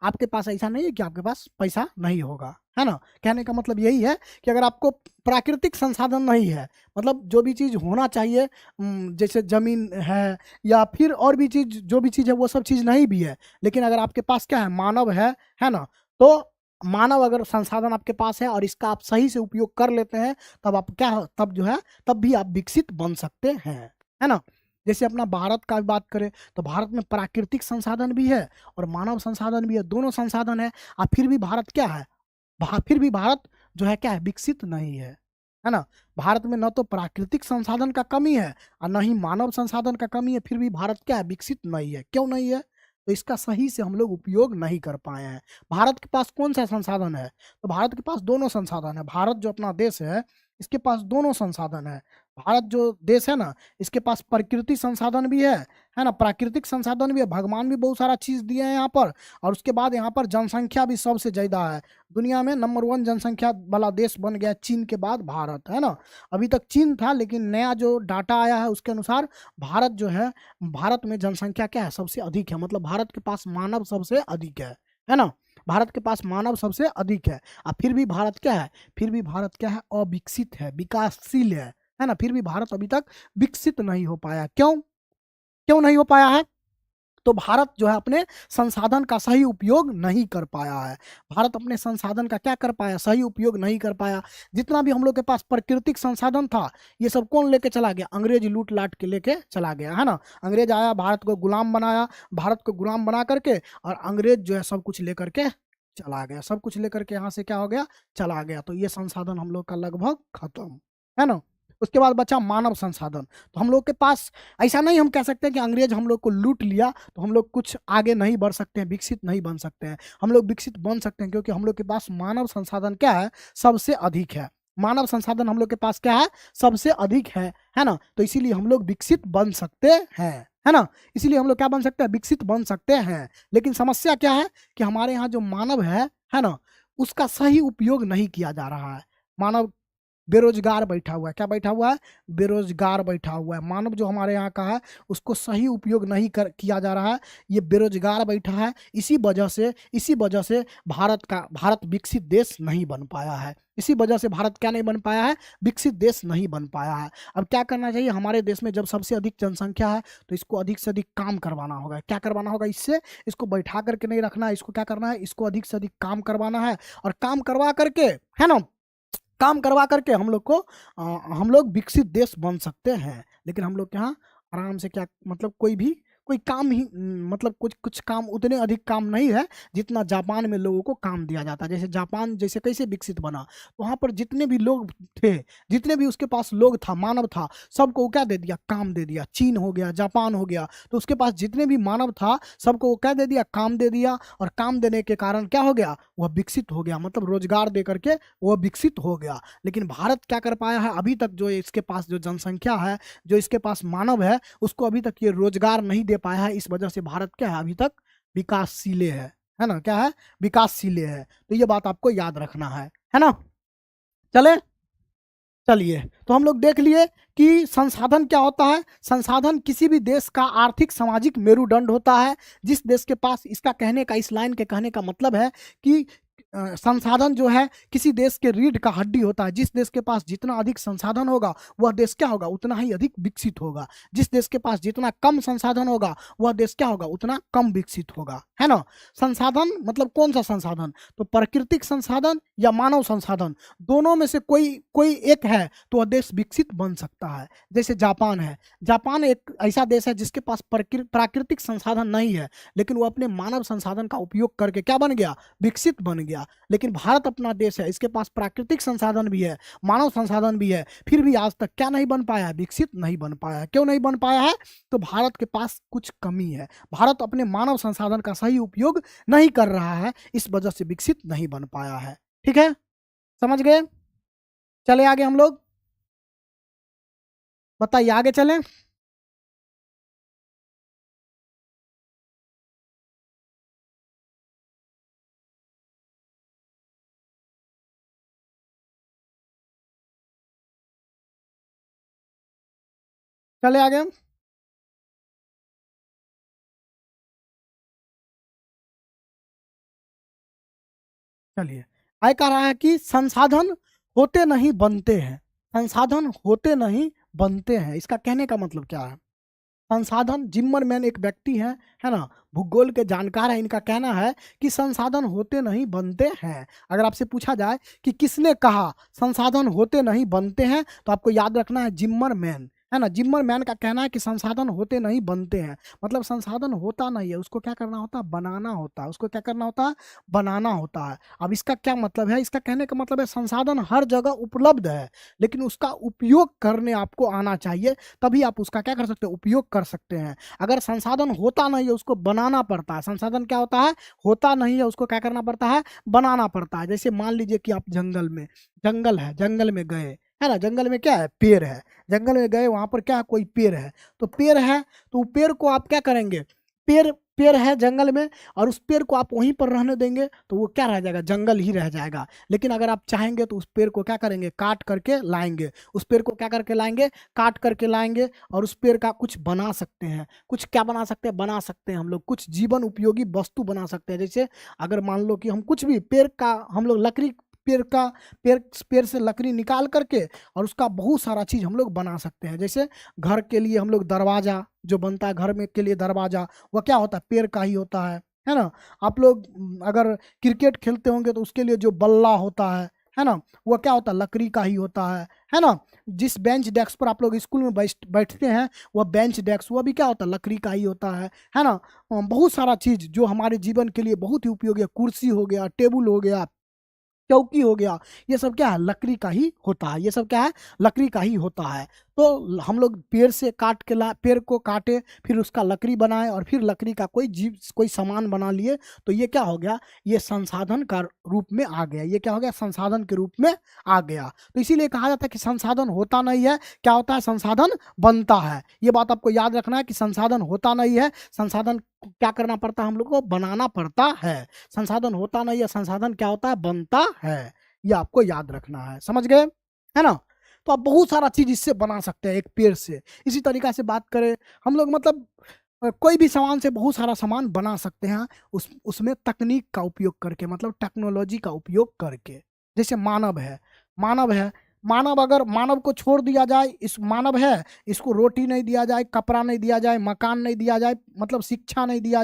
A: आपके पास ऐसा नहीं है कि आपके पास पैसा नहीं होगा, है ना। कहने का मतलब यही है कि अगर आपको प्राकृतिक संसाधन नहीं है, मतलब जो भी चीज़ होना चाहिए, जैसे जमीन है या फिर और भी चीज़, जो भी चीज़ है वो सब चीज़ नहीं भी है, लेकिन अगर आपके पास क्या है, मानव है ना, तो मानव अगर संसाधन आपके पास है और इसका आप सही से उपयोग कर लेते हैं तब आप क्या, तब जो है तब भी आप विकसित बन सकते हैं, है ना। जैसे अपना भारत का बात करें तो भारत में प्राकृतिक संसाधन भी है और मानव संसाधन भी है, दोनों संसाधन है। और फिर भी भारत क्या है, फिर भी भारत जो है क्या है, विकसित नहीं है ना। भारत में न तो प्राकृतिक संसाधन का कमी है और न ही मानव संसाधन का कमी है, फिर भी भारत क्या है, विकसित नहीं है। क्यों नहीं है, तो इसका सही से हम लोग उपयोग नहीं कर पाए हैं। भारत के पास कौन सा संसाधन है, तो भारत के पास दोनों संसाधन है। भारत जो अपना देश है इसके पास दोनों संसाधन है। भारत जो देश है ना, इसके पास प्रकृति संसाधन भी है ना, प्राकृतिक संसाधन भी है, भगवान भी बहुत सारा चीज दिए हैं यहाँ पर। और उसके बाद यहाँ पर जनसंख्या भी सबसे ज्यादा है। दुनिया में नंबर 1 जनसंख्या वाला देश बन गया चीन के बाद भारत, है ना। अभी तक चीन था लेकिन नया जो डाटा आया है उसके अनुसार भारत जो है, भारत में जनसंख्या क्या है, सबसे अधिक है। मतलब भारत के पास मानव सबसे अधिक है ना। भारत के पास मानव सबसे अधिक है। और फिर भी भारत क्या है, फिर भी भारत क्या है, अविकसित है, विकासशील है ना। फिर भी भारत अभी तक विकसित नहीं हो पाया। क्यों, क्यों नहीं हो पाया है, तो भारत जो है अपने संसाधन का सही उपयोग नहीं कर पाया है। भारत अपने संसाधन का क्या कर पाया, सही उपयोग नहीं कर पाया। जितना भी हम लोग के पास प्राकृतिक संसाधन था, ये सब कौन लेके चला गया, अंग्रेज लूट लाट के लेके चला गया, है ना। अंग्रेज आया, भारत को गुलाम बनाया, भारत को गुलाम बना करके और अंग्रेज जो है सब कुछ लेकर के चला गया, सब कुछ लेकर के यहाँ से क्या हो गया, चला गया। तो ये संसाधन हम लोग का लगभग खत्म, है ना। उसके बाद बचा मानव संसाधन। तो हम लोग के पास ऐसा नहीं हम कह सकते कि अंग्रेज हम लोग को लूट लिया तो हम लोग कुछ आगे नहीं बढ़ सकते हैं, विकसित नहीं बन सकते हैं। हम लोग विकसित बन सकते हैं क्योंकि हम लोग के पास मानव संसाधन क्या है, सबसे अधिक है। मानव संसाधन हम लोग के पास क्या है, सबसे अधिक है ना। तो इसीलिए हम लोग विकसित बन सकते हैं, है ना। इसीलिए हम लोग क्या बन सकते हैं, विकसित बन सकते हैं। लेकिन समस्या क्या है कि हमारे यहाँ जो मानव है ना, उसका सही उपयोग नहीं किया जा रहा है। मानव बेरोजगार बैठा हुआ है, क्या बैठा हुआ है, बेरोजगार बैठा हुआ है। मानव जो हमारे यहाँ का है उसको सही उपयोग नहीं किया जा रहा है, ये बेरोजगार बैठा है। इसी वजह से भारत विकसित देश नहीं बन पाया है। इसी वजह से भारत क्या नहीं बन पाया है, विकसित देश नहीं बन पाया है। अब क्या करना चाहिए, हमारे देश में जब सबसे अधिक जनसंख्या है तो इसको अधिक से अधिक काम करवाना होगा। क्या करवाना होगा, इससे इसको बैठा करके नहीं रखना है, इसको क्या करना है, इसको अधिक से अधिक काम करवाना है। और काम करवा करके, है ना, काम करवा करके हम लोग विकसित देश बन सकते हैं। लेकिन हम लोग यहाँ आराम से क्या मतलब कोई काम ही मतलब कुछ काम उतने अधिक काम नहीं है जितना जापान में लोगों को काम दिया जाता है। जैसे जापान जैसे कैसे विकसित बना, तो वहाँ पर जितने भी लोग थे, जितने भी उसके पास लोग था, मानव था, सबको वो क्या दे दिया, काम दे दिया। चीन हो गया, जापान हो गया, तो उसके पास जितने भी मानव था सबको वो क्या दे दिया, काम दे दिया। और काम देने के कारण क्या हो गया, वह विकसित हो गया, मतलब रोजगार दे करके वह विकसित हो गया। लेकिन भारत क्या कर पाया है, अभी तक जो इसके पास जो जनसंख्या है, जो इसके पास मानव है, उसको अभी तक ये रोजगार नहीं दे पाया है। इस वजह से भारत क्या है, अभी तक विकासशील है ना, क्या है, विकासशील है। तो ये बात आपको याद रखना है ना। चलिए, तो हम लोग देख लिए कि संसाधन क्या होता है। संसाधन किसी भी देश का आर्थिक सामाजिक मेरुदंड होता है। जिस देश के पास, इसका कहने का, इस लाइन के कहने का मतलब है कि संसाधन जो है किसी देश के रीढ़ का हड्डी होता है। जिस देश के पास जितना अधिक संसाधन होगा वह देश क्या होगा, उतना ही अधिक विकसित होगा। जिस देश के पास जितना कम संसाधन होगा वह देश क्या होगा, उतना कम विकसित होगा, है ना। संसाधन मतलब कौन सा संसाधन, तो प्राकृतिक संसाधन या मानव संसाधन, दोनों में से कोई एक है तो वह देश विकसित बन सकता है। जैसे जापान है, जापान एक ऐसा देश है जिसके पास प्राकृतिक संसाधन नहीं है, लेकिन वो अपने मानव संसाधन का उपयोग करके क्या बन गया, विकसित बन गया। लेकिन भारत अपना देश है, इसके पास प्राकृतिक संसाधन भी है, मानव संसाधन भी है, फिर भी आज तक क्या नहीं बन पाया है, विकसित नहीं बन पाया है। क्यों नहीं बन पाया है, तो भारत के पास कुछ कमी है। भारत अपने मानव संसाधन का सही उपयोग नहीं कर रहा है, इस वजह से विकसित नहीं बन पाया है। ठीक है, समझ गए। चले आगे हम लोग, बताइए आगे चलें। चले आगे हम। चलिए, आय कह रहा है कि संसाधन होते नहीं बनते हैं। संसाधन होते नहीं बनते हैं, इसका कहने का मतलब क्या है। संसाधन, जिम्मरमैन एक व्यक्ति है ना, भूगोल के जानकार है, इनका कहना है कि संसाधन होते नहीं बनते हैं। अगर आपसे पूछा जाए कि किसने कहा संसाधन होते नहीं बनते हैं, तो आपको याद रखना है जिम्मरमैन, है ना। जिम्मरमैन का कहना है कि संसाधन होते नहीं बनते हैं, मतलब संसाधन होता नहीं है, उसको क्या करना होता है, बनाना होता है। उसको क्या करना होता है, बनाना होता है। अब इसका क्या मतलब है, इसका कहने का मतलब है संसाधन हर जगह उपलब्ध है, लेकिन उसका उपयोग करने आपको आना चाहिए, तभी आप उसका क्या कर सकते हो, उपयोग कर सकते हैं। अगर संसाधन होता नहीं है, उसको बनाना पड़ता है। संसाधन क्या होता है, होता नहीं है, उसको क्या करना पड़ता है, बनाना पड़ता है। जैसे मान लीजिए कि आप जंगल में, जंगल है, जंगल में गए, है ना, जंगल में क्या है, पेड़ है, जंगल में गए, वहां पर क्या है, कोई पेड़ है, तो पेड़ है, तो पेड़ को आप क्या करेंगे, पेड़ पेड़ है जंगल में, और उस पेड़ को आप वहीं पर रहने देंगे तो वो क्या रह जाएगा, जंगल ही रह जाएगा। लेकिन अगर आप चाहेंगे तो उस पेड़ को क्या करेंगे, काट करके लाएंगे, उस पेड़ को क्या करके लाएंगे, काट करके लाएंगे, और उस पेड़ का कुछ बना सकते हैं। कुछ क्या बना सकते हैं, बना सकते हैं हम लोग कुछ जीवन उपयोगी वस्तु बना सकते हैं। जैसे अगर मान लो कि हम कुछ भी पेड़ का, हम लोग लकड़ी पेड़ से लकड़ी निकाल करके और उसका बहुत सारा चीज़ हम लोग बना सकते हैं। जैसे घर के लिए हम लोग दरवाज़ा जो बनता है, घर में के लिए दरवाज़ा, वह क्या होता है, पेड़ का ही होता है ना। आप लोग अगर क्रिकेट खेलते होंगे तो उसके लिए जो बल्ला होता है ना, वह क्या होता है, लकड़ी का ही होता है ना। जिस बेंच डेस्क पर आप लोग स्कूल में बैठते हैं, वह बेंच डेस्क वह भी क्या होता है, लकड़ी का ही होता है ना। बहुत सारा चीज़ जो हमारे जीवन के लिए बहुत ही उपयोगी है, कुर्सी हो गया, टेबल हो गया, चौकी हो गया, ये सब क्या है, लकड़ी का ही होता है। ये सब क्या है, लकड़ी का ही होता है। तो हम लोग पेड़ से काट के पेड़ को काटे, फिर उसका लकड़ी बनाए और फिर लकड़ी का कोई सामान बना लिए, तो ये क्या हो गया, ये संसाधन का रूप में आ गया। ये क्या हो गया, संसाधन के रूप में आ गया। तो इसीलिए कहा जाता है कि संसाधन होता नहीं है, क्या होता है, संसाधन बनता है। ये बात आपको याद रखना है कि संसाधन होता नहीं है, संसाधन क्या करना पड़ता है, हम लोग को बनाना पड़ता है। संसाधन होता नहीं है, संसाधन क्या होता है, बनता है। ये आपको याद रखना है, समझ गए, है ना। तो आप बहुत सारा चीज इससे बना सकते हैं एक पेड़ से। इसी तरीका से बात करें हम लोग, मतलब कोई भी सामान से बहुत सारा सामान बना सकते हैं, उसमें तकनीक का उपयोग करके, मतलब टेक्नोलॉजी का उपयोग करके। जैसे मानव है, अगर मानव को छोड़ दिया जाए, इस मानव है, इसको रोटी नहीं दिया जाए, कपड़ा नहीं दिया जाए, मकान नहीं दिया जाए, मतलब शिक्षा नहीं दिया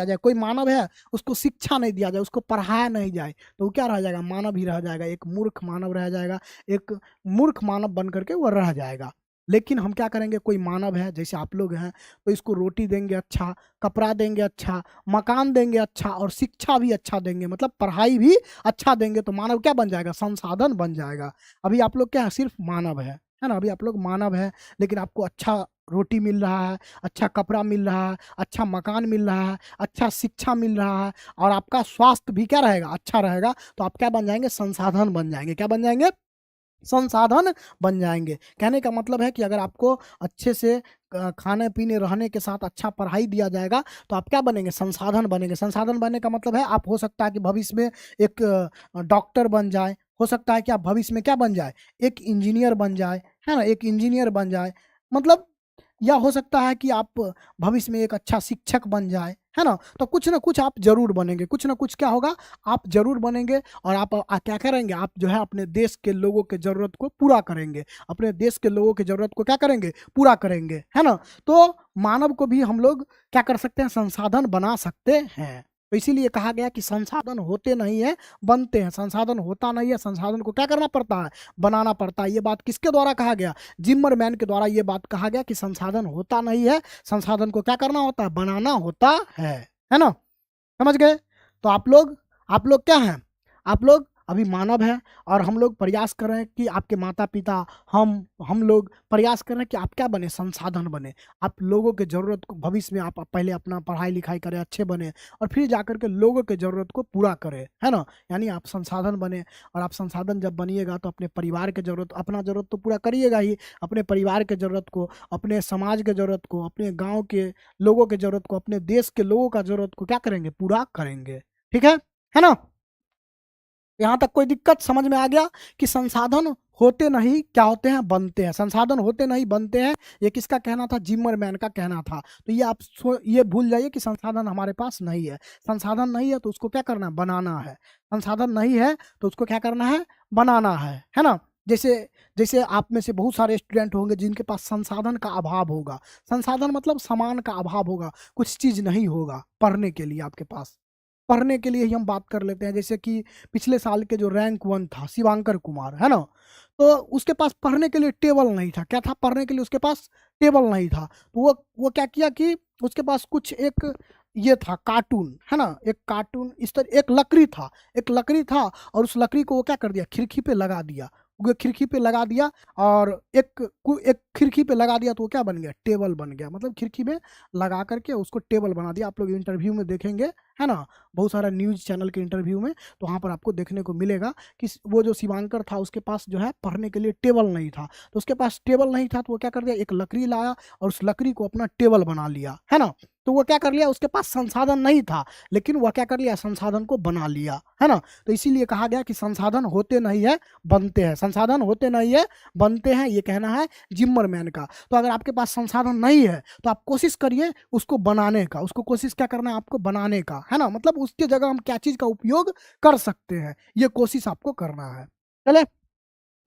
A: जाए, कोई मानव है, उसको शिक्षा नहीं दिया जाए, उसको पढ़ाया नहीं जाए, तो वो क्या रह जाएगा, मानव ही रह जाएगा, एक मूर्ख मानव रह जाएगा, एक मूर्ख मानव बन करके वो रह जाएगा। लेकिन हम क्या करेंगे, कोई मानव है जैसे आप लोग हैं, तो इसको रोटी देंगे अच्छा, कपड़ा देंगे अच्छा, मकान देंगे अच्छा, और शिक्षा भी अच्छा देंगे, मतलब पढ़ाई भी अच्छा देंगे, तो मानव क्या बन जाएगा, संसाधन बन जाएगा। अभी आप लोग क्या है, सिर्फ मानव है ना, अभी आप लोग मानव है, लेकिन आपको अच्छा रोटी मिल रहा है, अच्छा कपड़ा मिल रहा है, अच्छा मकान मिल रहा है, अच्छा शिक्षा मिल रहा है, और आपका स्वास्थ्य भी क्या रहेगा, अच्छा रहेगा, तो आप क्या बन जाएंगे, संसाधन बन जाएंगे। क्या बन जाएंगे, संसाधन बन जाएंगे। कहने का मतलब है कि अगर आपको अच्छे से खाने पीने रहने के साथ अच्छा पढ़ाई दिया जाएगा, तो आप क्या बनेंगे, संसाधन बनेंगे। संसाधन बनने का मतलब है आप, हो सकता है कि भविष्य में एक डॉक्टर बन जाए, हो सकता है कि आप भविष्य में क्या बन जाए, एक इंजीनियर बन जाए, है ना, एक इंजीनियर बन जाए, मतलब, या हो सकता है कि आप भविष्य में एक अच्छा शिक्षक बन जाए, है ना कुछ आप जरूर बनेंगे, कुछ ना कुछ क्या होगा, आप जरूर बनेंगे। और आप क्या करेंगे, आप जो है अपने देश के लोगों के जरूरत को पूरा करेंगे, अपने देश के लोगों की जरूरत को क्या करेंगे, पूरा करेंगे, है ना। तो मानव को भी हम लोग क्या कर सकते हैं, संसाधन बना सकते हैं। तो इसीलिए कहा गया कि संसाधन होते नहीं है, बनते हैं। संसाधन होता नहीं है, संसाधन को क्या करना पड़ता है, बनाना पड़ता है। ये बात किसके द्वारा कहा गया, जिम्मरमैन के द्वारा ये बात कहा गया कि संसाधन होता नहीं है, संसाधन को क्या करना होता है, बनाना होता है ना। समझ गए। तो आप लोग क्या हैं, आप लोग अभी मानव हैं, और हम लोग प्रयास कर रहे हैं कि आपके माता पिता, हम लोग प्रयास कर रहे हैं कि आप क्या बने, संसाधन बने। आप लोगों के ज़रूरत को, भविष्य में आप पहले अपना पढ़ाई लिखाई करें, अच्छे बने, और फिर जाकर के लोगों के ज़रूरत को पूरा करें, है ना। यानी आप संसाधन बने, और आप संसाधन जब बनिएगा तो अपने परिवार के ज़रूरत, अपना ज़रूरत तो पूरा करिएगा ही, अपने परिवार के ज़रूरत को, अपने समाज के ज़रूरत को, अपने गाँव के लोगों के ज़रूरत को, अपने देश के लोगों का ज़रूरत को क्या करेंगे, पूरा करेंगे। ठीक है ना। यहाँ तक कोई दिक्कत समझ में आ गया कि संसाधन होते नहीं क्या होते हैं, बनते हैं। संसाधन होते नहीं बनते हैं, ये किसका कहना था, जिम्मरमैन का कहना था। तो ये आप ये भूल जाइए कि संसाधन हमारे पास नहीं है। संसाधन नहीं है तो उसको क्या करना है, बनाना है। संसाधन नहीं है तो उसको क्या करना है, बनाना है ना। जैसे जैसे आप में से बहुत सारे स्टूडेंट होंगे जिनके पास संसाधन का अभाव होगा। संसाधन मतलब सामान का अभाव होगा, कुछ चीज़ नहीं होगा पढ़ने के लिए आपके पास। पढ़ने के लिए ही हम बात कर लेते हैं, जैसे कि पिछले साल के जो रैंक 1 था शिवांकर कुमार, है ना, तो उसके पास पढ़ने के लिए टेबल नहीं था। क्या था, पढ़ने के लिए उसके पास टेबल नहीं था। तो वो क्या किया कि उसके पास कुछ एक ये था कार्टून, है ना, एक कार्टून, इस तरह एक लकड़ी था, और उस लकड़ी को वो क्या कर दिया, खिड़की पे लगा दिया। वो खिड़की पे लगा दिया, और एक खिड़की पे लगा दिया, तो वो क्या बन गया, टेबल बन गया। मतलब खिड़की में लगा करके उसको टेबल बना दिया। आप लोग इंटरव्यू में देखेंगे, है ना, बहुत सारा न्यूज़ चैनल के इंटरव्यू में, तो वहाँ पर आपको देखने को मिलेगा कि वो जो शिवांकर था उसके पास जो है पढ़ने के लिए टेबल नहीं था। तो उसके पास टेबल नहीं था तो वो क्या कर दिया, एक लकड़ी लाया और उस लकड़ी को अपना टेबल बना लिया, है ना। तो वो क्या कर लिया, उसके पास संसाधन नहीं था, लेकिन वह क्या कर लिया, संसाधन को बना लिया, है ना। तो इसीलिए कहा गया कि संसाधन होते नहीं है, बनते हैं। संसाधन होते नहीं है, बनते हैं, ये कहना है जिम्मरमैन का। तो अगर आपके पास संसाधन नहीं है तो आप कोशिश करिए उसको बनाने का, उसको कोशिश क्या करना है आपको, बनाने का, है ना। मतलब उसके जगह हम क्या चीज का उपयोग कर सकते हैं, ये कोशिश आपको करना है। चले,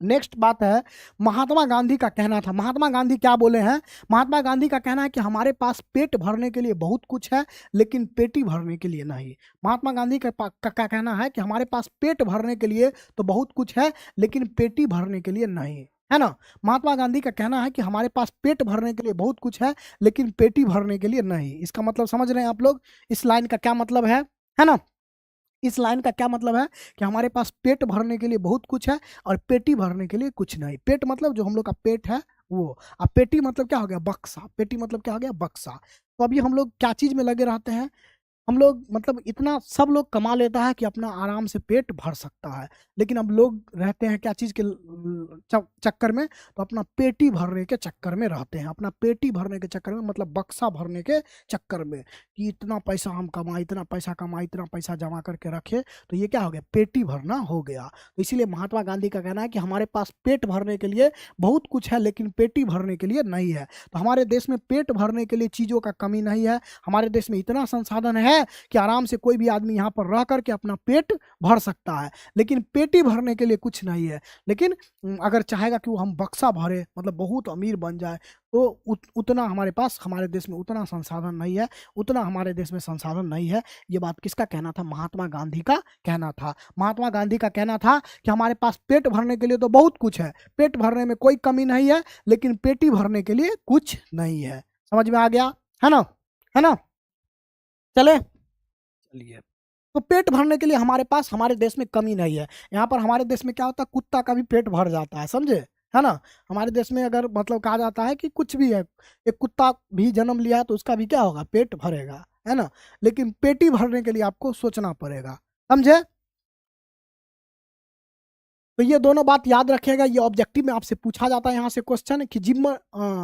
A: नेक्स्ट बात है, महात्मा गांधी का कहना था। महात्मा गांधी क्या बोले हैं, महात्मा गांधी का कहना है कि हमारे पास पेट भरने के लिए बहुत कुछ है, लेकिन पेटी भरने के लिए नहीं। महात्मा गांधी का कहना है कि हमारे पास पेट भरने के लिए तो बहुत कुछ है, लेकिन पेटी भरने के लिए नहीं, है ना। महात्मा गांधी का कहना है कि हमारे पास पेट भरने के लिए बहुत कुछ है, लेकिन पेटी भरने के लिए नहीं। इसका मतलब समझ रहे हैं आप लोग, इस लाइन का क्या मतलब है ना। इस लाइन का क्या मतलब है कि हमारे पास पेट भरने के लिए बहुत कुछ है और पेटी भरने के लिए कुछ नहीं। पेट मतलब जो हम लोग का पेट है वो, अब पेटी मतलब क्या हो गया, बक्सा। पेटी मतलब क्या हो गया, बक्सा। तो अभी हम लोग क्या चीज में लगे रहते हैं, हम लोग मतलब इतना सब लोग कमा लेता है कि अपना आराम से पेट भर सकता है, लेकिन अब लोग रहते हैं क्या चीज के चक्कर में, तो अपना पेटी भरने के चक्कर में रहते हैं। अपना पेटी भरने के चक्कर में मतलब बक्सा भरने के चक्कर में, कि इतना पैसा हम कमाए, इतना पैसा कमाए, इतना पैसा जमा करके रखे, तो ये क्या हो गया, पेटी भरना हो गया। तो इसीलिए महात्मा गांधी का कहना है कि हमारे पास पेट भरने के लिए बहुत कुछ है, लेकिन पेटी भरने के लिए नहीं है। तो हमारे देश में पेट भरने के लिए चीजों का कमी नहीं है, हमारे देश में इतना संसाधन है कि आराम से कोई भी आदमी यहाँ पर रह करके अपना पेट भर सकता है, लेकिन पेटी भरने के लिए कुछ नहीं है। लेकिन अगर चाहेगा कि वो हम बक्सा भरे, मतलब बहुत अमीर बन जाए, तो उतना हमारे पास, हमारे देश में उतना संसाधन नहीं है, उतना हमारे देश में संसाधन नहीं है। ये बात किसका कहना था, महात्मा गांधी का कहना था। महात्मा गांधी का कहना था कि हमारे पास पेट भरने के लिए तो बहुत कुछ है, पेट भरने में कोई कमी नहीं है, लेकिन पेटी भरने के लिए कुछ नहीं है। समझ में आ गया, है ना, है ना। चले, चलिए, तो पेट भरने के लिए हमारे पास, हमारे देश में कमी नहीं है। यहाँ पर हमारे देश में क्या होता है, कुत्ता का भी पेट भर जाता है, समझे, है ना। हमारे देश में अगर मतलब कहा जाता है कि कुछ भी है, एक कुत्ता भी जन्म लिया तो उसका भी क्या होगा, पेट भरेगा, है ना। लेकिन पेटी भरने के लिए आपको सोचना पड़ेगा, समझे। तो ये दोनों बात याद रखिएगा, ये ऑब्जेक्टिव में आपसे पूछा जाता है यहाँ से क्वेश्चन कि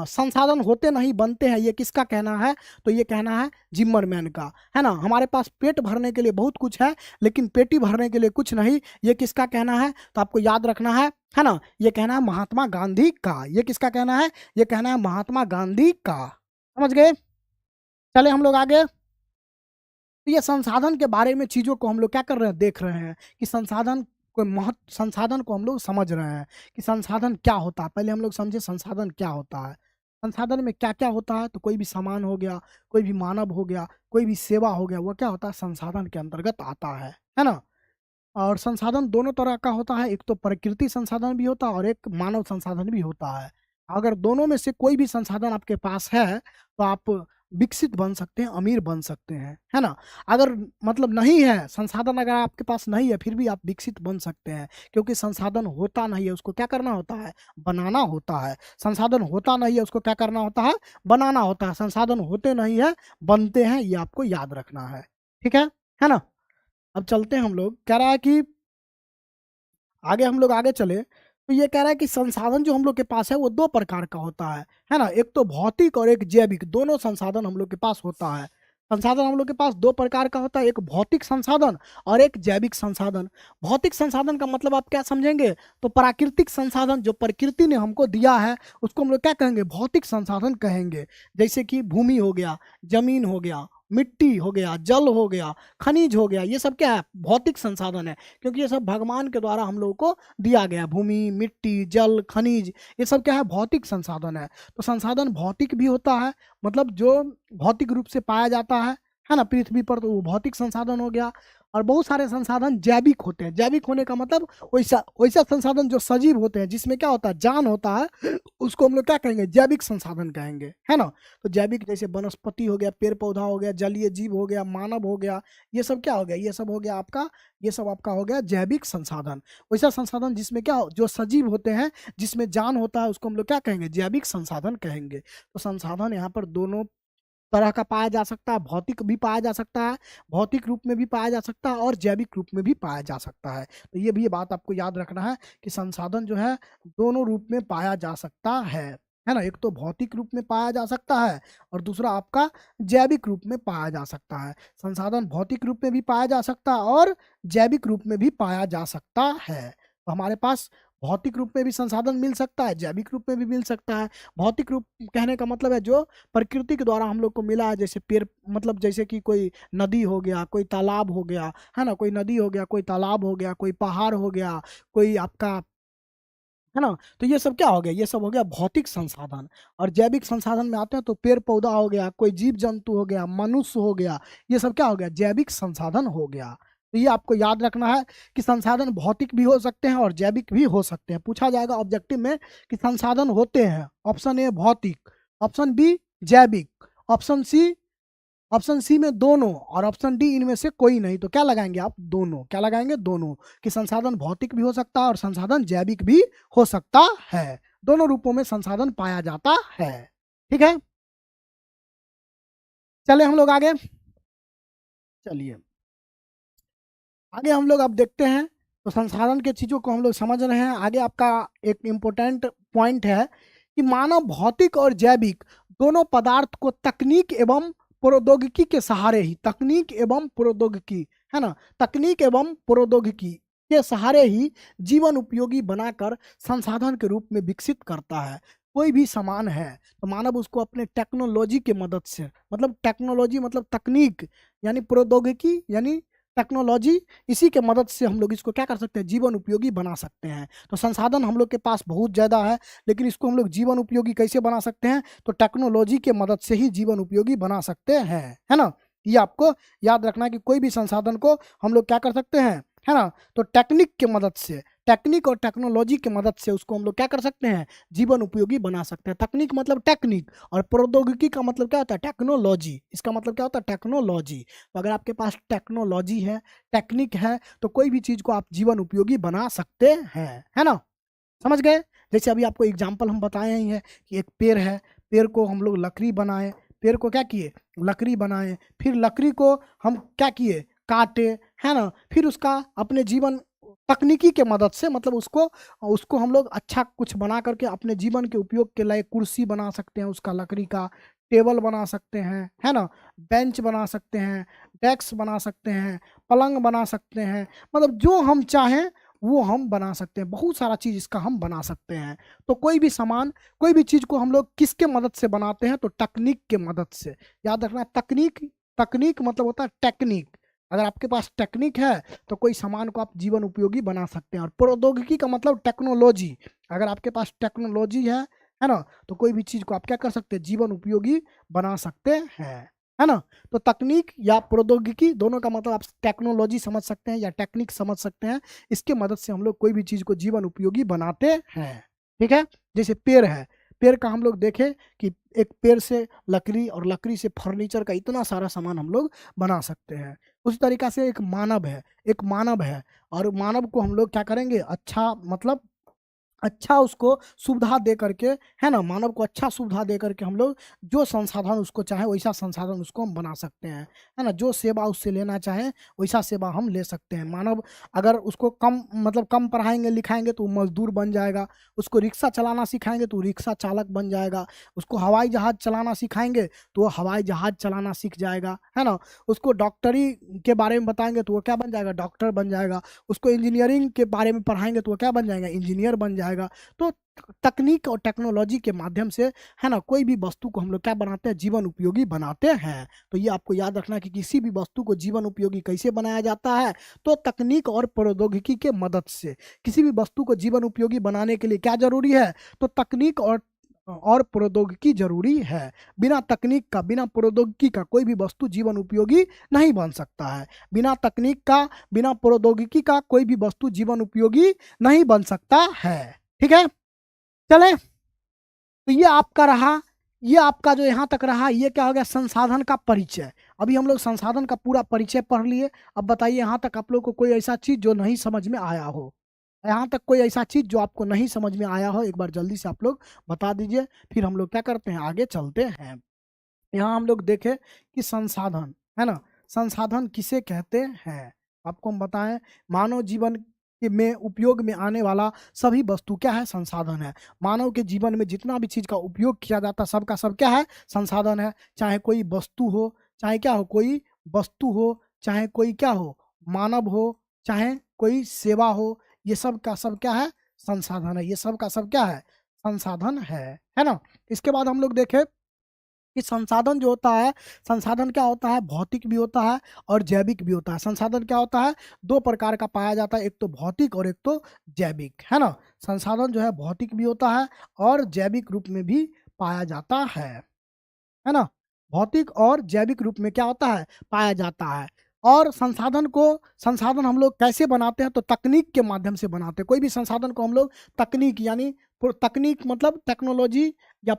A: संसाधन होते नहीं बनते हैं, ये किसका कहना है, तो ये कहना है जिम्मरमैन का, है ना। हमारे पास पेट भरने के लिए बहुत कुछ है, लेकिन पेटी भरने के लिए कुछ नहीं, ये किसका कहना है, तो आपको याद रखना है ना। ये कहना है महात्मा गांधी का। ये किसका कहना है, ये कहना है महात्मा गांधी का। समझ गए, चले हम लोग आगे। तो ये संसाधन के बारे में चीजों को हम लोग क्या कर रहे हैं, देख रहे हैं कि संसाधन कोई महत्व, संसाधन को हम लोग समझ रहे हैं कि संसाधन क्या होता है। पहले हम लोग समझे संसाधन क्या होता है। संसाधन में क्या क्या होता है, तो कोई भी सामान हो गया, कोई भी मानव हो गया, कोई भी सेवा हो गया, वो क्या होता है, संसाधन के अंतर्गत आता है ना। और संसाधन दोनों तरह का होता है, एक तो प्रकृति संसाधन भी होता है और एक मानव संसाधन भी होता है। अगर दोनों में से कोई भी संसाधन आपके पास है तो आप विकसित बन सकते हैं, अमीर बन सकते हैं, है ना। अगर मतलब नहीं है संसाधन, अगर आपके पास नहीं है, फिर भी आप विकसित बन सकते हैं, क्योंकि संसाधन होता नहीं है, उसको क्या करना होता है, बनाना होता है। संसाधन होता नहीं है, उसको क्या करना होता है, बनाना होता है। संसाधन होते नहीं है, बनते हैं, ये आपको याद रखना है, ठीक है ना। अब चलते हैं, हम लोग कह रहा है कि आगे, हम लोग आगे चले तो ये कह रहा है कि संसाधन जो हम लोग के पास है वो दो प्रकार का होता है ना। एक तो भौतिक और एक जैविक, दोनों संसाधन हम लोग के पास होता है। संसाधन हम लोग के पास दो प्रकार का होता है, एक भौतिक संसाधन और एक जैविक संसाधन। भौतिक संसाधन का मतलब आप क्या समझेंगे, तो प्राकृतिक संसाधन जो प्रकृति ने हमको दिया है उसको हम लोग क्या कहेंगे, भौतिक संसाधन कहेंगे। जैसे कि भूमि हो गया, जमीन हो गया, मिट्टी हो गया, जल हो गया, खनिज हो गया, ये सब क्या है, भौतिक संसाधन है, क्योंकि ये सब भगवान के द्वारा हम लोगों को दिया गया। भूमि, मिट्टी, जल, खनिज, ये सब क्या है, भौतिक संसाधन है। तो संसाधन भौतिक भी होता है, मतलब जो भौतिक रूप से पाया जाता है ना, पृथ्वी पर, तो वो भौतिक संसाधन हो गया। और बहुत सारे संसाधन जैविक होते हैं। जैविक होने का मतलब वैसा वैसा संसाधन जो सजीव होते हैं, जिसमें क्या होता है, जान होता है, उसको हम लोग क्या कहेंगे, जैविक संसाधन कहेंगे, है ना। तो जैविक जैसे वनस्पति हो गया, पेड़ पौधा हो गया, जलीय जीव हो गया, मानव हो गया, ये सब क्या हो गया, ये सब हो गया आपका, ये सब आपका हो गया जैविक संसाधन। वैसा संसाधन जिसमें क्या जो सजीव होते हैं, जिसमें जान होता है, उसको हम लोग क्या कहेंगे, जैविक संसाधन कहेंगे। तो संसाधन यहाँ पर दोनों तरह का पाया जा सकता है, भौतिक भी पाया जा सकता है, भौतिक रूप में भी पाया जा सकता है, और जैविक रूप में भी पाया जा सकता है। तो ये भी बात आपको याद रखना है कि संसाधन जो है दोनों रूप में पाया जा सकता है। है ना। एक तो भौतिक रूप में पाया जा सकता है और दूसरा आपका जैविक रूप में पाया जा सकता है। संसाधन भौतिक रूप में भी पाया जा सकता है और जैविक रूप में भी पाया जा सकता है। तो हमारे पास भौतिक रूप में भी संसाधन मिल सकता है, जैविक रूप में भी मिल सकता है। भौतिक रूप कहने का मतलब है जो प्रकृति के द्वारा हम लोग को मिला है, जैसे पेड़, मतलब जैसे कि कोई नदी हो गया, कोई तालाब हो गया, है ना, कोई नदी हो गया, कोई तालाब हो गया, कोई पहाड़ हो गया, कोई आपका, है ना। तो ये सब क्या हो गया, ये सब हो गया भौतिक संसाधन। और जैविक संसाधन में आते हैं तो पेड़ पौधा हो गया, कोई जीव जंतु हो गया, मनुष्य हो गया, ये सब क्या हो गया, जैविक संसाधन हो गया। तो ये आपको याद रखना है कि संसाधन भौतिक भी हो सकते हैं और जैविक भी हो सकते हैं। पूछा जाएगा ऑब्जेक्टिव में कि संसाधन होते हैं, ऑप्शन ए भौतिक, ऑप्शन बी जैविक, ऑप्शन सी में दोनों, और ऑप्शन डी इनमें से कोई नहीं। तो क्या लगाएंगे आप, दोनों। क्या लगाएंगे, दोनों। कि संसाधन भौतिक भी हो सकता है और संसाधन जैविक भी हो सकता है। दोनों रूपों में संसाधन पाया जाता है। ठीक है, चले हम लोग आगे। चलिए आगे हम लोग अब देखते हैं। तो संसाधन के चीजों को हम लोग समझ रहे हैं। आगे आपका एक इम्पोर्टेंट पॉइंट है कि मानव भौतिक और जैविक दोनों पदार्थ को तकनीक एवं प्रौद्योगिकी के सहारे ही, तकनीक एवं प्रौद्योगिकी, है ना, तकनीक एवं प्रौद्योगिकी के सहारे ही जीवन उपयोगी बनाकर संसाधन के रूप में विकसित करता है। कोई भी सामान है तो मानव उसको अपने टेक्नोलॉजी के मदद से, मतलब टेक्नोलॉजी मतलब तकनीक, यानी प्रौद्योगिकी यानी टेक्नोलॉजी, इसी के मदद से हम लोग इसको क्या कर सकते हैं, जीवन उपयोगी बना सकते हैं। तो संसाधन हम लोग के पास बहुत ज़्यादा है, लेकिन इसको हम लोग जीवन उपयोगी कैसे बना सकते हैं, तो टेक्नोलॉजी के मदद से ही जीवन उपयोगी बना सकते हैं, है ना। ये आपको याद रखना है कि कोई भी संसाधन को हम लोग क्या कर सकते हैं, है ना, तो टेक्निक के मदद से, टेक्निक और टेक्नोलॉजी की मदद से उसको हम लोग क्या कर सकते हैं, जीवन उपयोगी बना सकते हैं। तकनीक मतलब टेक्निक, और प्रौद्योगिकी का मतलब क्या होता है, टेक्नोलॉजी। इसका मतलब क्या होता है, टेक्नोलॉजी। तो अगर आपके पास टेक्नोलॉजी है, टेक्निक है, तो कोई भी चीज़ को आप जीवन उपयोगी बना सकते हैं, है ना। समझ गए। जैसे अभी आपको एग्जाम्पल हम बताए ही हैं कि एक पेड़ है, पेड़ को हम लोग लकड़ी बनाए, पेड़ को क्या किए, लकड़ी बनाए, फिर लकड़ी को हम क्या किए, काटे, है ना, फिर उसका अपने जीवन तकनीकी के मदद से, मतलब उसको उसको हम लोग अच्छा कुछ बना करके अपने जीवन के उपयोग के लिए कुर्सी बना सकते हैं, उसका लकड़ी का टेबल बना सकते हैं, है ना, बेंच बना सकते हैं, डेस्क बना सकते हैं, पलंग बना सकते हैं, मतलब जो हम चाहें वो हम बना सकते हैं। बहुत सारा चीज़ इसका हम बना सकते हैं। तो कोई भी सामान, कोई भी चीज़ को हम लोग किसके मदद से बनाते हैं, तो तकनीक के मदद से। याद रखना है, तकनीक, तकनीक मतलब होता है टेक्निक। अगर आपके पास टेक्निक है तो कोई सामान को आप जीवन उपयोगी बना सकते हैं। और प्रौद्योगिकी का मतलब टेक्नोलॉजी। अगर आपके पास टेक्नोलॉजी है ना, तो कोई भी चीज़ को आप क्या कर सकते हैं, जीवन उपयोगी बना सकते हैं, है ना। तो तकनीक या प्रौद्योगिकी दोनों का मतलब आप टेक्नोलॉजी समझ सकते हैं या टेक्निक समझ सकते हैं। इसके मदद से हम लोग कोई भी चीज़ को जीवन उपयोगी बनाते हैं। ठीक है, जैसे पेड़ है, पेड़ का हम लोग देखें कि एक पेड़ से लकड़ी और लकड़ी से फर्नीचर का इतना सारा सामान हम लोग बना सकते हैं। उसी तरीका से एक मानव है, एक मानव है, और मानव को हम लोग क्या करेंगे, अच्छा मतलब अच्छा उसको सुविधा दे करके, है ना, मानव को अच्छा सुविधा दे करके हम लोग जो संसाधन उसको चाहे वैसा संसाधन उसको हम बना सकते हैं, है ना। जो सेवा उससे लेना चाहे वैसा सेवा हम ले सकते हैं। मानव अगर उसको कम मतलब कम पढ़ाएंगे लिखाएंगे तो वो मजदूर बन जाएगा, उसको रिक्शा चलाना सिखाएंगे तो वो रिक्शा चालक बन जाएगा, उसको हवाई जहाज चलाना सिखाएंगे तो वो हवाई जहाज चलाना सीख जाएगा, है ना। उसको डॉक्टरी के बारे में बताएंगे तो वो क्या बन जाएगा, डॉक्टर बन जाएगा। उसको इंजीनियरिंग के बारे में पढ़ाएंगे तो वो क्या बन जाएगा, इंजीनियर बन जाएगा। तो तकनीक और टेक्नोलॉजी के माध्यम से, है ना, कोई भी वस्तु को हम लोग क्या बनाते हैं, जीवन उपयोगी बनाते हैं। तो ये आपको याद रखना कि किसी भी वस्तु को जीवन उपयोगी कैसे बनाया जाता है, तो तकनीक और प्रौद्योगिकी के मदद से। किसी भी वस्तु को जीवन उपयोगी बनाने के लिए क्या जरूरी है, तो तकनीक और प्रौद्योगिकी जरूरी है। बिना तकनीक का, बिना प्रौद्योगिकी का कोई भी वस्तु जीवन उपयोगी नहीं बन सकता है। बिना तकनीक का, बिना प्रौद्योगिकी का कोई भी वस्तु जीवन उपयोगी नहीं बन सकता है। ठीक है, चले। तो ये आपका रहा, ये आपका जो यहाँ तक रहा, ये क्या हो गया, संसाधन का परिचय। अभी हम लोग संसाधन का पूरा परिचय पढ़ लिए। अब बताइए यहाँ तक आप लोग को कोई ऐसा चीज जो नहीं समझ में आया हो, यहाँ तक कोई ऐसा चीज जो आपको नहीं समझ में आया हो, एक बार जल्दी से आप लोग बता दीजिए, फिर हम लोग क्या करते हैं, आगे चलते हैं। यहाँ हम लोग देखें कि संसाधन, है ना, संसाधन किसे कहते हैं। आपको हम बताएं, मानव जीवन के में उपयोग में आने वाला सभी वस्तु क्या है? संसाधन है। मानव के जीवन में जितना भी चीज का उपयोग किया जाता है सबका सब क्या है? संसाधन है। चाहे कोई वस्तु हो, चाहे क्या हो, कोई वस्तु हो, चाहे कोई क्या हो, मानव हो, चाहे कोई सेवा हो, ये सब का सब क्या है? संसाधन है। ये सब का सब क्या है? संसाधन है ना। इसके बाद हम लोग देखें कि संसाधन जो होता है, संसाधन क्या होता है? भौतिक भी होता है और जैविक भी होता है। संसाधन क्या होता है? दो प्रकार का पाया जाता है, एक तो भौतिक और एक तो जैविक, है ना। संसाधन जो है भौतिक भी होता है और जैविक रूप में भी पाया जाता है ना। भौतिक और जैविक रूप में क्या होता है? पाया जाता है। और संसाधन हम लोग कैसे बनाते हैं? तो तकनीक के माध्यम से बनाते हैं। कोई भी संसाधन को हम लोग तकनीक यानी तकनीक मतलब टेक्नोलॉजी या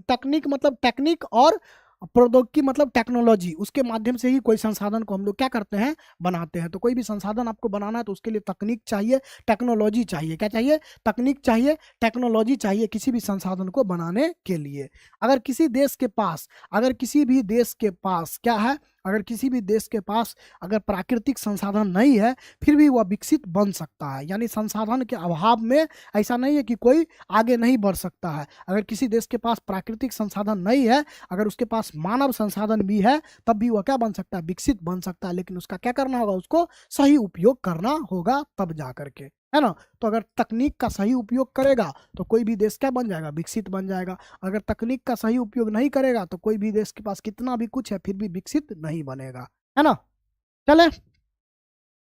A: तकनीक मतलब टेक्निक और प्रौद्योगिकी मतलब टेक्नोलॉजी, उसके माध्यम से ही कोई संसाधन को हम लोग क्या करते हैं? बनाते हैं। तो कोई भी संसाधन आपको बनाना है तो उसके लिए तकनीक चाहिए, टेक्नोलॉजी चाहिए। क्या चाहिए? तकनीक चाहिए, टेक्नोलॉजी चाहिए किसी भी संसाधन को बनाने के लिए। अगर किसी भी देश के पास क्या है? अगर किसी भी देश के पास अगर प्राकृतिक संसाधन नहीं है फिर भी वह विकसित बन सकता है। यानी संसाधन के अभाव में ऐसा नहीं है कि कोई आगे नहीं बढ़ सकता है। अगर किसी देश के पास प्राकृतिक संसाधन नहीं है, अगर उसके पास मानव संसाधन भी है, तब भी वह क्या बन सकता है? विकसित बन सकता है। लेकिन उसका क्या करना होगा? उसको सही उपयोग करना होगा तब जा करके, है ना। तो अगर तकनीक का सही उपयोग करेगा तो कोई भी देश क्या बन जाएगा? विकसित बन जाएगा। अगर तकनीक का सही उपयोग नहीं करेगा तो कोई भी देश के पास कितना भी कुछ है फिर भी विकसित नहीं बनेगा, है ना। चले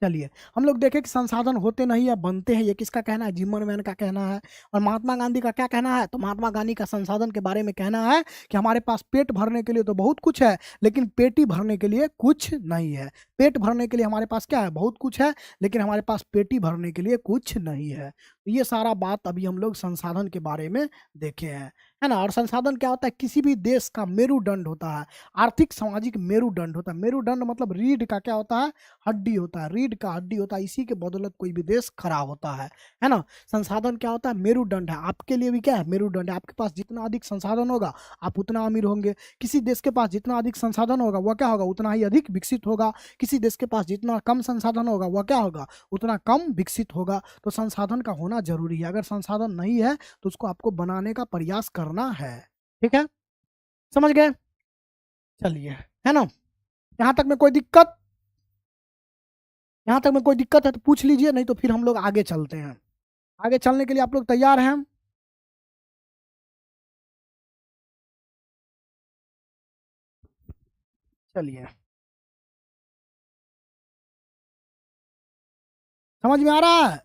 A: चलिए हम लोग देखें कि संसाधन होते नहीं है, बनते हैं। ये किसका कहना है? जिमरमैन का कहना है। और महात्मा गांधी का क्या कहना है? तो महात्मा गांधी का संसाधन के बारे में कहना है कि हमारे पास पेट भरने के लिए तो बहुत कुछ है लेकिन पेटी भरने के लिए कुछ नहीं है। पेट भरने के लिए हमारे पास क्या है? बहुत कुछ है लेकिन हमारे पास पेटी भरने के लिए कुछ नहीं है। तो ये सारा बात अभी हम लोग संसाधन के बारे में देखे हैं, है ना। और संसाधन क्या होता है? किसी भी देश का मेरुदंड होता है, आर्थिक सामाजिक मेरुदंड होता है। मेरुदंड मतलब रीढ़ का क्या होता है? हड्डी होता है। रीढ़ का हड्डी होता है, इसी के बदौलत कोई भी देश खड़ा होता है ना। संसाधन क्या होता है? मेरुदंड है। आपके लिए भी क्या है? मेरुदंड है। आपके पास जितना अधिक संसाधन होगा आप उतना अमीर होंगे। किसी देश के पास जितना अधिक संसाधन होगा वह क्या होगा? उतना ही अधिक विकसित होगा। किसी देश के पास जितना कम संसाधन होगा वह क्या होगा? उतना कम विकसित होगा। तो संसाधन का होना जरूरी है। अगर संसाधन नहीं है तो उसको आपको बनाने का प्रयास करना है। ठीक है, समझ गए? चलिए, है ना। यहां तक में कोई दिक्कत? यहां तक में कोई दिक्कत है तो पूछ लीजिए, नहीं तो फिर हम लोग आगे चलते हैं। आगे चलने के लिए आप लोग तैयार हैं? चलिए, समझ में आ रहा है?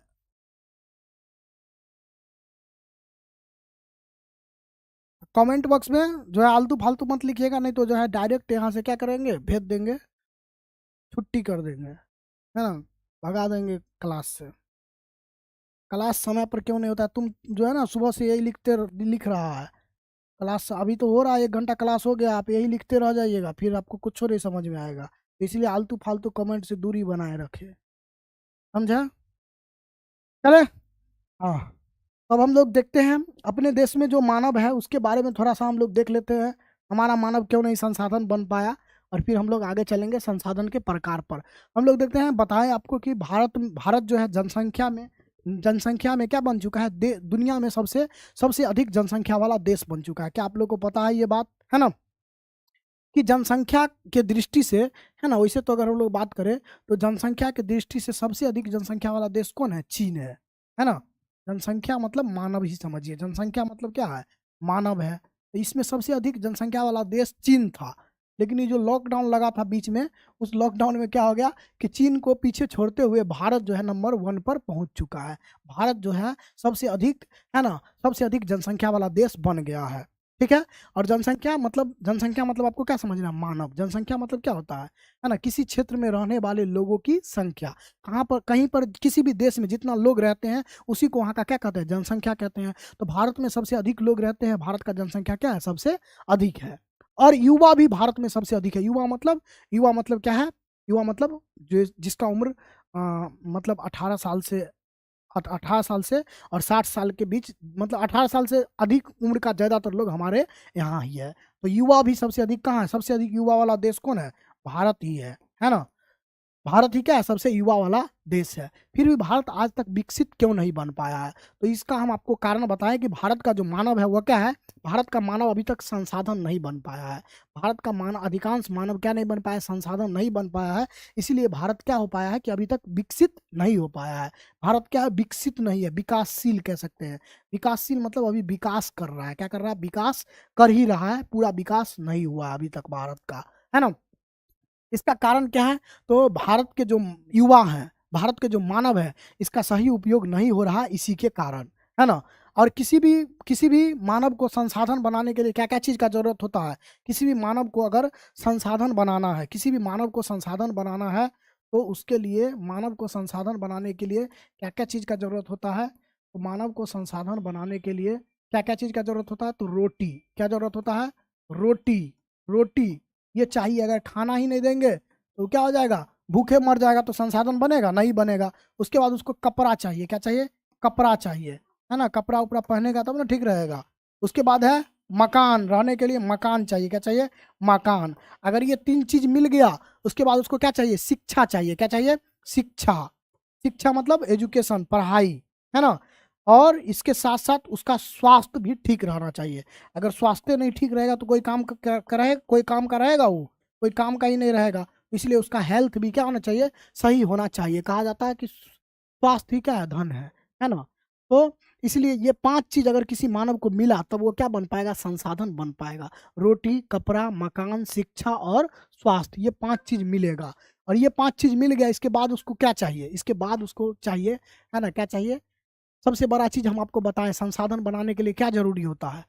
A: कमेंट बॉक्स में जो है आलतू फालतू मत लिखिएगा, नहीं तो जो है डायरेक्ट यहाँ से क्या करेंगे? भेज देंगे, छुट्टी कर देंगे, है ना। भगा देंगे क्लास से। क्लास समय पर क्यों नहीं होता है? तुम जो है ना सुबह से यही लिख रहा है। क्लास अभी तो हो रहा है, 1 घंटा क्लास हो गया, आप यही लिखते रह जाइएगा फिर आपको कुछ नहीं समझ में आएगा। इसलिए आलतू फालतू कमेंट से दूरी बनाए रखे, समझा? चले, हाँ। अब हम लोग देखते हैं अपने देश में जो मानव है उसके बारे में थोड़ा सा हम लोग देख लेते हैं। हमारा मानव क्यों नहीं संसाधन बन पाया, और फिर हम लोग आगे चलेंगे संसाधन के प्रकार पर। हम लोग देखते हैं, बताएं आपको कि भारत भारत जो है जनसंख्या में क्या बन चुका है? दुनिया में सबसे सबसे अधिक जनसंख्या वाला देश बन चुका है। क्या आप लोग को पता है ये बात, है ना। कि जनसंख्या के दृष्टि से, है ना, वैसे तो अगर हम लोग बात करें तो जनसंख्या के दृष्टि से सबसे अधिक जनसंख्या वाला देश कौन है? चीन है ना। जनसंख्या मतलब मानव ही समझिए, जनसंख्या मतलब क्या है? मानव है। तो इसमें सबसे अधिक जनसंख्या वाला देश चीन था। लेकिन ये जो लॉकडाउन लगा था बीच में, उस लॉकडाउन में क्या हो गया कि चीन को पीछे छोड़ते हुए भारत जो है नंबर 1 पर पहुंच चुका है। भारत जो है सबसे अधिक, है ना, सबसे अधिक जनसंख्या वाला देश बन गया है। ठीक है। और जनसंख्या मतलब आपको क्या समझना है? मानव। जनसंख्या मतलब क्या होता है ना, किसी क्षेत्र में रहने वाले लोगों की संख्या। कहाँ पर, कहीं पर, किसी भी देश में जितना लोग रहते हैं उसी को वहाँ का क्या कहते हैं? जनसंख्या कहते हैं। तो भारत में सबसे अधिक लोग रहते हैं, भारत का जनसंख्या क्या है? सबसे अधिक है। और युवा भी भारत में सबसे अधिक है। युवा मतलब क्या है? युवा मतलब जो जिसका उम्र मतलब 18 साल से और 60 साल के बीच, मतलब 18 साल से अधिक उम्र का ज्यादातर लोग हमारे यहाँ ही है। तो युवा भी सबसे अधिक कहाँ है? सबसे अधिक युवा वाला देश कौन है? भारत ही है ना। भारत ही क्या है, सबसे युवा वाला देश है। फिर भी भारत आज तक विकसित क्यों नहीं बन पाया है? तो इसका हम आपको कारण बताएं कि भारत का जो मानव है वह क्या है, भारत का मानव अभी तक संसाधन नहीं बन पाया है। भारत का मानव, अधिकांश मानव क्या नहीं बन पाया, संसाधन नहीं बन पाया है। इसीलिए भारत क्या हो पाया है कि अभी तक विकसित नहीं हो पाया है। भारत क्या है, विकसित नहीं है, विकासशील कह सकते हैं। विकासशील मतलब अभी विकास कर रहा है। क्या कर रहा है, विकास कर ही रहा है, पूरा विकास नहीं हुआ है अभी तक भारत का, है ना। इसका कारण क्या है, तो भारत के जो युवा हैं, भारत के जो मानव है, इसका सही उपयोग नहीं हो रहा इसी के कारण, है ना। और किसी भी मानव को संसाधन बनाने के लिए क्या क्या चीज़ का जरूरत होता है, किसी भी मानव को अगर संसाधन बनाना है, किसी भी मानव को संसाधन बनाना है, तो उसके लिए मानव को संसाधन बनाने के लिए क्या क्या चीज़ का जरूरत होता है, तो मानव को संसाधन बनाने के लिए क्या क्या चीज़ का जरूरत होता है, तो रोटी, क्या जरूरत होता है, रोटी, रोटी ये चाहिए। अगर खाना ही नहीं देंगे तो क्या हो जाएगा, भूखे मर जाएगा, तो संसाधन बनेगा नहीं, बनेगा। उसके बाद उसको कपड़ा चाहिए, क्या चाहिए, कपड़ा चाहिए, है ना, कपड़ा उपड़ा पहनेगा तब ना ठीक रहेगा। उसके बाद है मकान, रहने के लिए मकान चाहिए, क्या चाहिए, मकान। अगर ये तीन चीज मिल गया, उसके बाद उसको क्या चाहिए, शिक्षा चाहिए, क्या चाहिए, शिक्षा। शिक्षा मतलब एजुकेशन, पढ़ाई, है ना। और इसके साथ साथ उसका स्वास्थ्य भी ठीक रहना चाहिए। अगर स्वास्थ्य नहीं ठीक रहेगा तो कोई काम करे, कोई काम का रहेगा, वो कोई काम का ही नहीं रहेगा। इसलिए उसका हेल्थ भी क्या होना चाहिए, सही होना चाहिए। कहा जाता है कि स्वास्थ्य ही क्या है, धन है ना। तो इसलिए ये पांच चीज अगर किसी मानव को मिला तब वो क्या बन पाएगा, संसाधन बन पाएगा। रोटी, कपड़ा, मकान, शिक्षा और स्वास्थ्य, ये पांच चीज मिलेगा। और ये पांच चीज मिल गया, इसके बाद उसको क्या चाहिए, इसके बाद उसको चाहिए, है ना, क्या चाहिए, सबसे बड़ा चीज हम आपको बताएं, संसाधन बनाने के लिए क्या जरूरी होता है,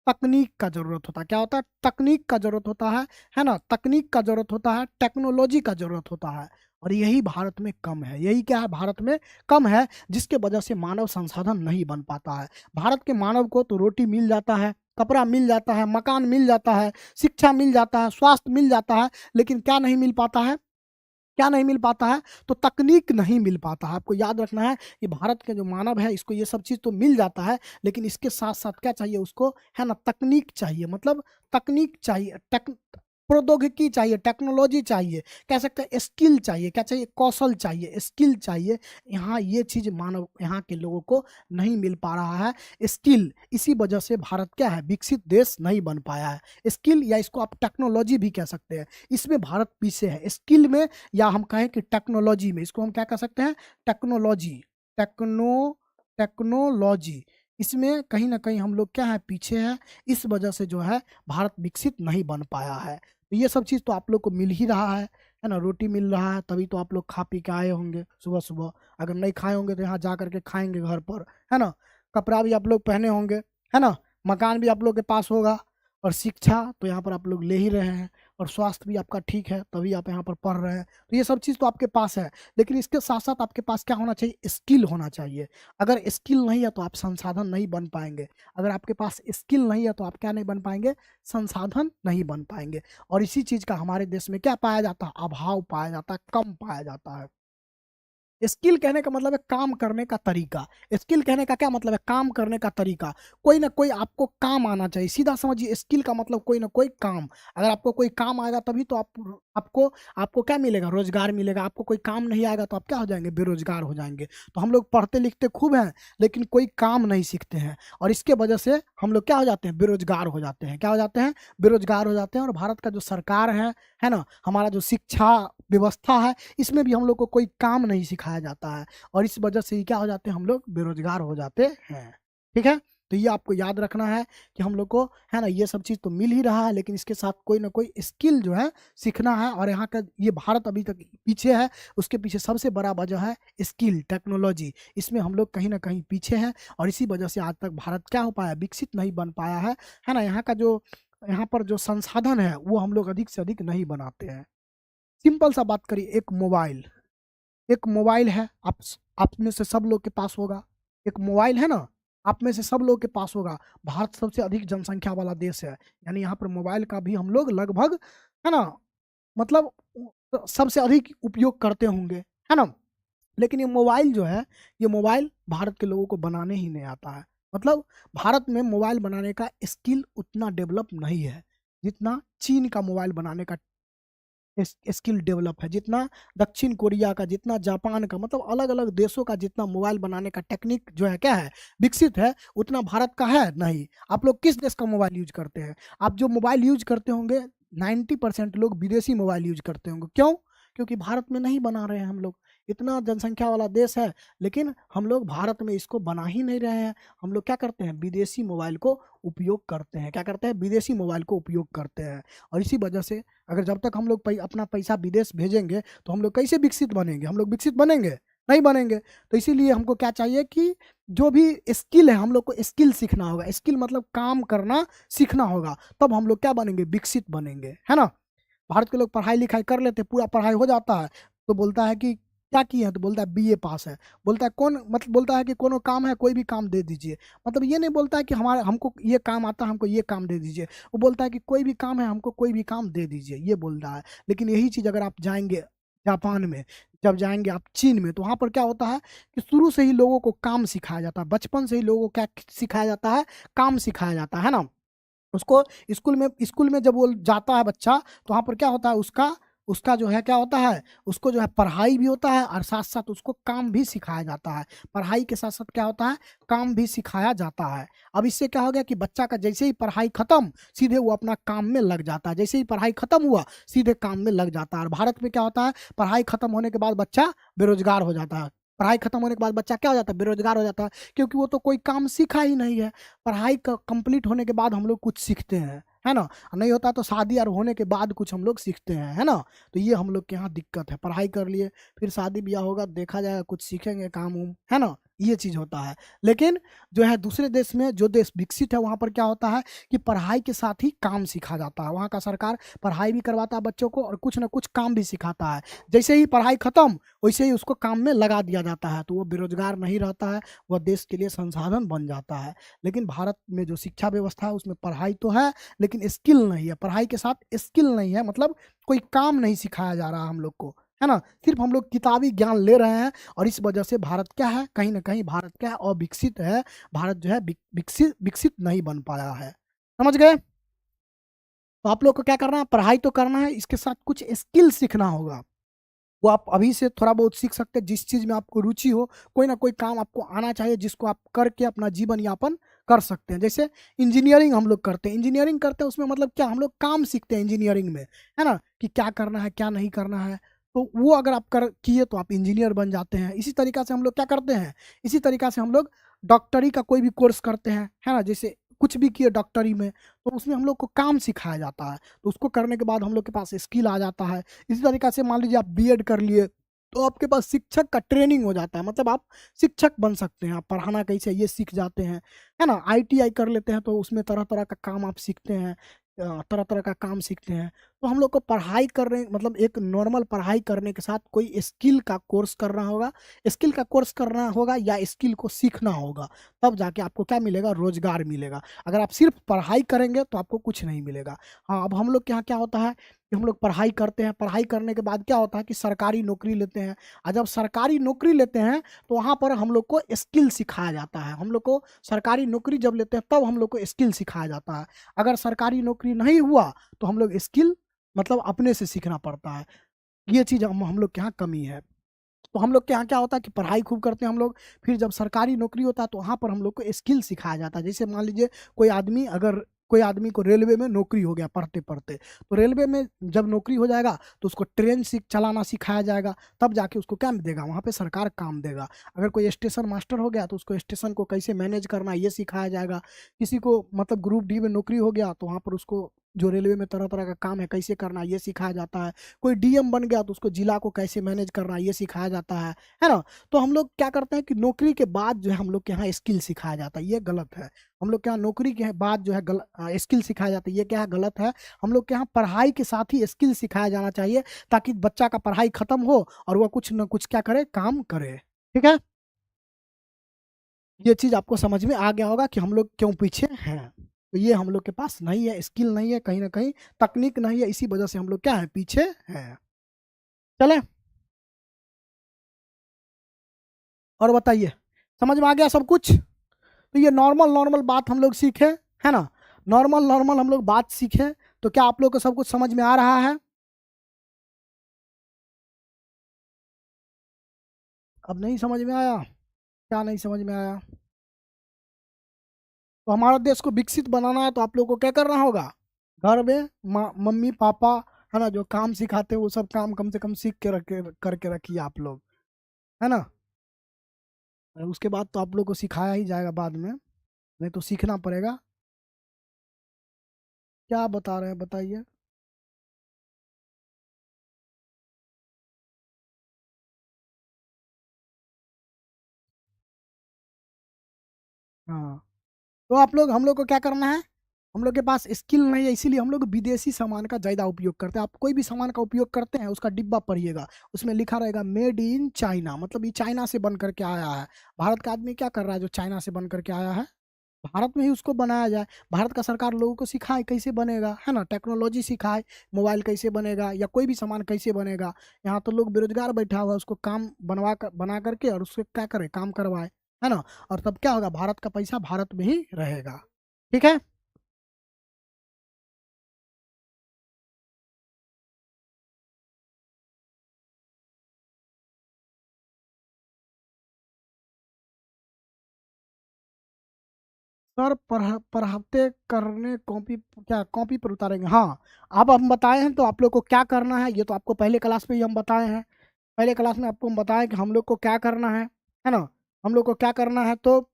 A: तकनीक का जरूरत होता है। क्या होता है, तकनीक का जरूरत होता है ना, तकनीक का जरूरत होता है, टेक्नोलॉजी का जरूरत होता है। और यही भारत में कम है, यही क्या है, भारत में कम है, जिसके वजह से मानव संसाधन नहीं बन पाता है। भारत के मानव को तो रोटी मिल जाता है, कपड़ा मिल जाता है, मकान मिल जाता है, शिक्षा मिल जाता है, स्वास्थ्य मिल जाता है, लेकिन क्या नहीं मिल पाता है, क्या नहीं मिल पाता है, तो तकनीक नहीं मिल पाता है। आपको याद रखना है कि भारत के जो मानव है, इसको ये सब चीज़ तो मिल जाता है, लेकिन इसके साथ साथ क्या चाहिए उसको, है ना, तकनीक चाहिए। मतलब तकनीक चाहिए, प्रौद्योगिकी चाहिए, टेक्नोलॉजी चाहिए, कह सकते हैं स्किल चाहिए। क्या चाहिए, कौशल चाहिए, स्किल चाहिए। यहाँ ये चीज़ मानव, यहाँ के लोगों को नहीं मिल पा रहा है, स्किल। इसी वजह से भारत क्या है, विकसित देश नहीं बन पाया है। स्किल, या इसको आप टेक्नोलॉजी भी कह सकते हैं, इसमें भारत पीछे है, स्किल में, या हम कहें कि टेक्नोलॉजी में, इसको हम क्या कह सकते हैं, टेक्नोलॉजी, टेक्नोलॉजी, इसमें कहीं ना कहीं हम लोग क्या है, पीछे है। इस वजह से जो है भारत विकसित नहीं बन पाया है। तो ये सब चीज़ तो आप लोग को मिल ही रहा है ना, रोटी मिल रहा है, तभी तो आप लोग खा पी के आए होंगे सुबह सुबह। अगर नहीं खाए होंगे तो यहाँ जा करके खाएंगे घर पर, है ना। कपड़ा भी आप लोग पहने होंगे, है ना, मकान भी आप लोग के पास होगा, और शिक्षा तो यहाँ पर आप लोग ले ही रहे हैं, और स्वास्थ्य भी आपका ठीक है, तभी आप यहाँ पर पढ़ रहे हैं। तो ये सब चीज़ तो आपके पास है, लेकिन इसके साथ साथ आपके पास क्या होना चाहिए, स्किल होना चाहिए। अगर स्किल नहीं है तो आप संसाधन नहीं बन पाएंगे। अगर आपके पास स्किल नहीं है तो आप क्या नहीं बन पाएंगे, संसाधन नहीं बन पाएंगे। और इसी चीज़ का हमारे देश में क्या पाया जाता है, अभाव पाया जाता है, कम पाया जाता है। स्किल कहने का मतलब है काम करने का तरीका। स्किल कहने का क्या मतलब है, काम करने का तरीका। कोई ना कोई आपको काम आना चाहिए, सीधा समझिए, स्किल का मतलब कोई ना कोई काम। अगर आपको कोई काम आएगा तभी तो आपको आपको क्या मिलेगा, रोजगार मिलेगा। आपको कोई काम नहीं आएगा तो आप क्या हो जाएंगे, बेरोजगार हो जाएंगे। तो हम लोग पढ़ते लिखते खूब हैं, लेकिन कोई काम नहीं सीखते हैं, और इसके वजह से हम लोग क्या हो जाते हैं, बेरोजगार हो जाते हैं। क्या हो जाते हैं, बेरोजगार हो जाते हैं। और भारत का जो सरकार है ना, हमारा जो शिक्षा व्यवस्था है, इसमें भी हम लोग को कोई काम नहीं सिखाया जाता है, और इस वजह से ही क्या हो जाते हैं, हम लोग बेरोजगार हो जाते हैं। ठीक है, तो ये आपको याद रखना है कि हम लोग को, है ना, ये सब चीज़ तो मिल ही रहा है, लेकिन इसके साथ कोई ना कोई स्किल जो है सीखना है। और यहाँ का ये भारत अभी तक पीछे है, उसके पीछे सबसे बड़ा वजह है स्किल, टेक्नोलॉजी। इसमें हम लोग कहीं ना कहीं पीछे हैं, और इसी वजह से आज तक भारत क्या हो पाया, विकसित नहीं बन पाया है ना। यहाँ का जो, यहाँ पर जो संसाधन है वो हम लोग अधिक से अधिक नहीं बनाते हैं। सिंपल सा बात करिए, एक मोबाइल है, आप में से सब लोग के पास होगा। एक मोबाइल है ना, आप में से सब लोग के पास होगा। भारत सबसे अधिक जनसंख्या वाला देश है, यानी यहाँ पर मोबाइल का भी हम लोग लगभग, है ना, मतलब सबसे अधिक उपयोग करते होंगे, है ना। लेकिन ये मोबाइल जो है, ये मोबाइल भारत के लोगों को बनाने ही नहीं आता है। मतलब भारत में मोबाइल बनाने का स्किल उतना डेवलप नहीं है जितना चीन का मोबाइल बनाने का स्किल डेवलप है, जितना दक्षिण कोरिया का, जितना जापान का, मतलब अलग अलग देशों का जितना मोबाइल बनाने का टेक्निक जो है क्या है, विकसित है, उतना भारत का है नहीं। आप लोग किस देश का मोबाइल यूज करते हैं? आप जो मोबाइल यूज करते होंगे 90% लोग विदेशी मोबाइल यूज करते होंगे। क्यों? क्योंकि भारत में नहीं बना रहे हैं हम लोग। इतना जनसंख्या वाला देश है, लेकिन हम लोग भारत में इसको बना ही नहीं रहे हैं। हम लोग क्या करते हैं? विदेशी मोबाइल को उपयोग करते हैं। क्या करते हैं? विदेशी मोबाइल को उपयोग करते हैं। और इसी वजह से अगर जब तक हम लोग अपना पैसा विदेश भेजेंगे तो हम लोग कैसे विकसित बनेंगे? हम लोग विकसित बनेंगे नहीं बनेंगे। तो इसीलिए हमको क्या चाहिए कि जो भी स्किल है हम लोग को स्किल सीखना होगा। स्किल मतलब काम करना सीखना होगा, तब हम लोग क्या बनेंगे? विकसित बनेंगे, है ना। भारत के लोग पढ़ाई लिखाई कर लेते, पूरा पढ़ाई हो जाता है, तो बोलता है कि क्या किए हैं? तो बोलता है बीए पास है। बोलता है कौन, मतलब बोलता है कि कोनो काम है, कोई भी काम दे दीजिए। मतलब ये नहीं बोलता है कि हमारे हमको ये काम आता है, हमको ये काम दे दीजिए। वो बोलता है कि कोई भी काम है, हमको कोई भी काम दे दीजिए, ये बोल रहा है। लेकिन यही चीज़ अगर आप जाएंगे जापान में, जब जाएंगे आप चीन में, तो वहाँ पर क्या होता है कि शुरू से ही लोगों को काम सिखाया जाता है। बचपन से ही लोगों को क्या सिखाया जाता है? काम सिखाया जाता है ना। उसको स्कूल में जब वो जाता है बच्चा, तो वहाँ पर क्या होता है? उसका उसका जो है क्या होता है? उसको जो है पढ़ाई भी होता है और साथ साथ उसको काम भी सिखाया जाता है। पढ़ाई के साथ साथ क्या होता है? काम भी सिखाया जाता है। अब इससे क्या हो गया कि बच्चा का जैसे ही पढ़ाई खत्म, सीधे वो अपना काम में लग जाता है। जैसे ही पढ़ाई खत्म हुआ, सीधे काम में लग जाता है। और भारत में क्या होता है? पढ़ाई खत्म होने के बाद बच्चा बेरोजगार हो जाता है। पढ़ाई खत्म होने के बाद बच्चा क्या हो जाता है? बेरोजगार हो जाता है, क्योंकि वो तो कोई काम सीखा ही नहीं है। पढ़ाई कंप्लीट होने के बाद हम लोग कुछ सीखते हैं, है ना। नहीं होता तो शादी और होने के बाद कुछ हम लोग सीखते हैं, है ना। तो ये हम लोग के यहाँ दिक्कत है। पढ़ाई कर लिए, फिर शादी ब्याह होगा, देखा जाएगा, कुछ सीखेंगे काम उम, है ना। ये चीज़ होता है। लेकिन जो है दूसरे देश में, जो देश विकसित है, वहाँ पर क्या होता है कि पढ़ाई के साथ ही काम सिखा जाता है। वहाँ का सरकार पढ़ाई भी करवाता है बच्चों को और कुछ ना कुछ काम भी सिखाता है। जैसे ही पढ़ाई खत्म, वैसे ही उसको काम में लगा दिया जाता है, तो वो बेरोजगार नहीं रहता है, वह देश के लिए संसाधन बन जाता है। लेकिन भारत में जो शिक्षा व्यवस्था है उसमें पढ़ाई तो है, लेकिन स्किल नहीं है। पढ़ाई के साथ स्किल नहीं है, मतलब कोई काम नहीं सिखाया जा रहा हम लोग को, है ना। सिर्फ हम लोग किताबी ज्ञान ले रहे हैं, और इस वजह से भारत क्या है? कहीं ना कहीं भारत क्या है? अविकसित है। भारत जो है विकसित विकसित नहीं बन पाया है। समझ गए? तो आप लोग को क्या करना है? पढ़ाई तो करना है, इसके साथ कुछ स्किल सीखना होगा। वो आप अभी से थोड़ा बहुत सीख सकते हैं, जिस चीज़ में आपको रुचि हो। कोई ना कोई काम आपको आना चाहिए जिसको आप करके अपना जीवन यापन कर सकते हैं। जैसे इंजीनियरिंग हम लोग करते हैं, इंजीनियरिंग करते हैं, उसमें मतलब क्या? हम लोग काम सीखते हैं इंजीनियरिंग में, है ना, कि क्या करना है क्या नहीं करना है। तो वो अगर आप कर किए तो आप इंजीनियर बन जाते हैं। इसी तरीका से हम लोग क्या करते हैं? इसी तरीका से हम लोग डॉक्टरी का कोई भी कोर्स करते हैं, है ना। जैसे कुछ भी किए डॉक्टरी में, तो उसमें हम लोग को काम सिखाया जाता है, तो उसको करने के बाद हम लोग के पास स्किल आ जाता है। इसी तरीका से मान लीजिए आप बीएड कर लिए, तो आपके पास शिक्षक का ट्रेनिंग हो जाता है, मतलब आप शिक्षक बन सकते हैं। आप पढ़ाना कैसे ये सीख जाते हैं, है ना। आईटीआई कर लेते हैं, तो उसमें तरह तरह का काम आप सीखते हैं, तरह तरह का काम सीखते हैं। तो हम लोग को पढ़ाई करने, मतलब एक नॉर्मल पढ़ाई करने के साथ कोई स्किल का कोर्स करना होगा। स्किल का कोर्स करना होगा या स्किल को सीखना होगा, तब जाके आपको क्या मिलेगा? रोजगार मिलेगा। अगर आप सिर्फ पढ़ाई करेंगे तो आपको कुछ नहीं मिलेगा। हाँ, अब हम लोग के यहाँ क्या होता है कि हम लोग पढ़ाई करते हैं, पढ़ाई करने के बाद क्या होता है कि सरकारी नौकरी लेते हैं। और जब सरकारी नौकरी लेते हैं तो वहाँ पर हम लोग को स्किल सिखाया जाता है। हम लोग को सरकारी नौकरी जब लेते हैं तब हम लोग को स्किल सिखाया जाता है। अगर सरकारी नौकरी नहीं हुआ तो हम लोग स्किल मतलब अपने से सीखना पड़ता है। ये चीज़ हम लोग के यहाँ कमी है। तो हम लोग के यहाँ क्या होता है कि पढ़ाई खूब करते हैं हम लोग, फिर जब सरकारी नौकरी होता है तो वहाँ पर हम लोग को स्किल सिखाया जाता है। जैसे मान लीजिए कोई आदमी को रेलवे में नौकरी हो गया पढ़ते पढ़ते, तो रेलवे में जब नौकरी हो जाएगा तो उसको ट्रेन चलाना सिखाया जाएगा, तब जाके उसको क्या देगा? वहाँ पे सरकार काम देगा। अगर कोई स्टेशन मास्टर हो गया तो उसको स्टेशन को कैसे मैनेज करना ये सिखाया जाएगा। किसी को मतलब ग्रुप डी में नौकरी हो गया तो वहाँ पर उसको जो रेलवे में तरह तरह का काम है कैसे करना ये सिखाया जाता है। कोई डीएम बन गया तो उसको जिला को कैसे मैनेज करना ये सिखाया जाता है ना। तो हम लोग क्या करते हैं कि नौकरी के बाद जो है हम लोग के यहाँ स्किल सिखाया जाता है, ये गलत है। हम लोग के यहाँ नौकरी के बाद जो है स्किल सिखाया जाता है, ये क्या है? गलत है। हम लोग के यहाँ पढ़ाई के साथ ही स्किल सिखाया जाना चाहिए, ताकि बच्चा का पढ़ाई खत्म हो और वह कुछ न कुछ क्या करे? काम करे। ठीक है, ये चीज़ आपको समझ में आ गया होगा कि हम लोग क्यों पीछे हैं। तो ये हम लोग के पास नहीं है, स्किल नहीं है, कहीं ना कहीं तकनीक नहीं है, इसी वजह से हम लोग क्या है? पीछे हैं। चले, और बताइए, समझ में आ गया सब कुछ? तो ये नॉर्मल नॉर्मल बात हम लोग सीखे, है ना। नॉर्मल नॉर्मल हम लोग बात सीखे, तो क्या आप लोग को सब कुछ समझ में आ रहा है? अब नहीं समझ में आया? क्या नहीं समझ में आया? तो हमारा देश को विकसित बनाना है तो आप लोगों को क्या करना होगा? घर में मम्मी पापा, है ना, जो काम सिखाते हैं वो सब काम कम से कम सीख के रख करके रखिए आप लोग, है ना। और उसके बाद तो आप लोग को सिखाया ही जाएगा बाद में, नहीं तो सीखना पड़ेगा। क्या बता रहे हैं बताइए। हाँ, तो आप लोग, हम लोग को क्या करना है? हम लोग के पास स्किल नहीं है, इसीलिए हम लोग विदेशी सामान का ज़्यादा उपयोग करते हैं। आप कोई भी सामान का उपयोग करते हैं, उसका डिब्बा पढ़िएगा, उसमें लिखा रहेगा मेड इन चाइना, मतलब ये चाइना से बन करके आया है। भारत का आदमी क्या कर रहा है जो चाइना से बन करके आया है? भारत में ही उसको बनाया जाए। भारत का सरकार लोगों को सिखाए कैसे बनेगा, है ना, टेक्नोलॉजी सिखाए, मोबाइल कैसे बनेगा या कोई भी सामान कैसे बनेगा। यहाँ तो लोग बेरोजगार बैठा हुआ है, उसको काम बना करके और उससे क्या करे, काम करवाए, है ना। और तब क्या होगा, भारत का पैसा भारत में ही रहेगा। ठीक है। सर पढ़ाते करने कॉपी, क्या कॉपी पर उतारेंगे? हाँ, अब हम बताए हैं तो आप लोग को क्या करना है, ये तो आपको पहले क्लास में ही हम बताए हैं। पहले क्लास में आपको हम बताएं कि हम लोग को क्या करना है ना। हम लोग को क्या करना है, तो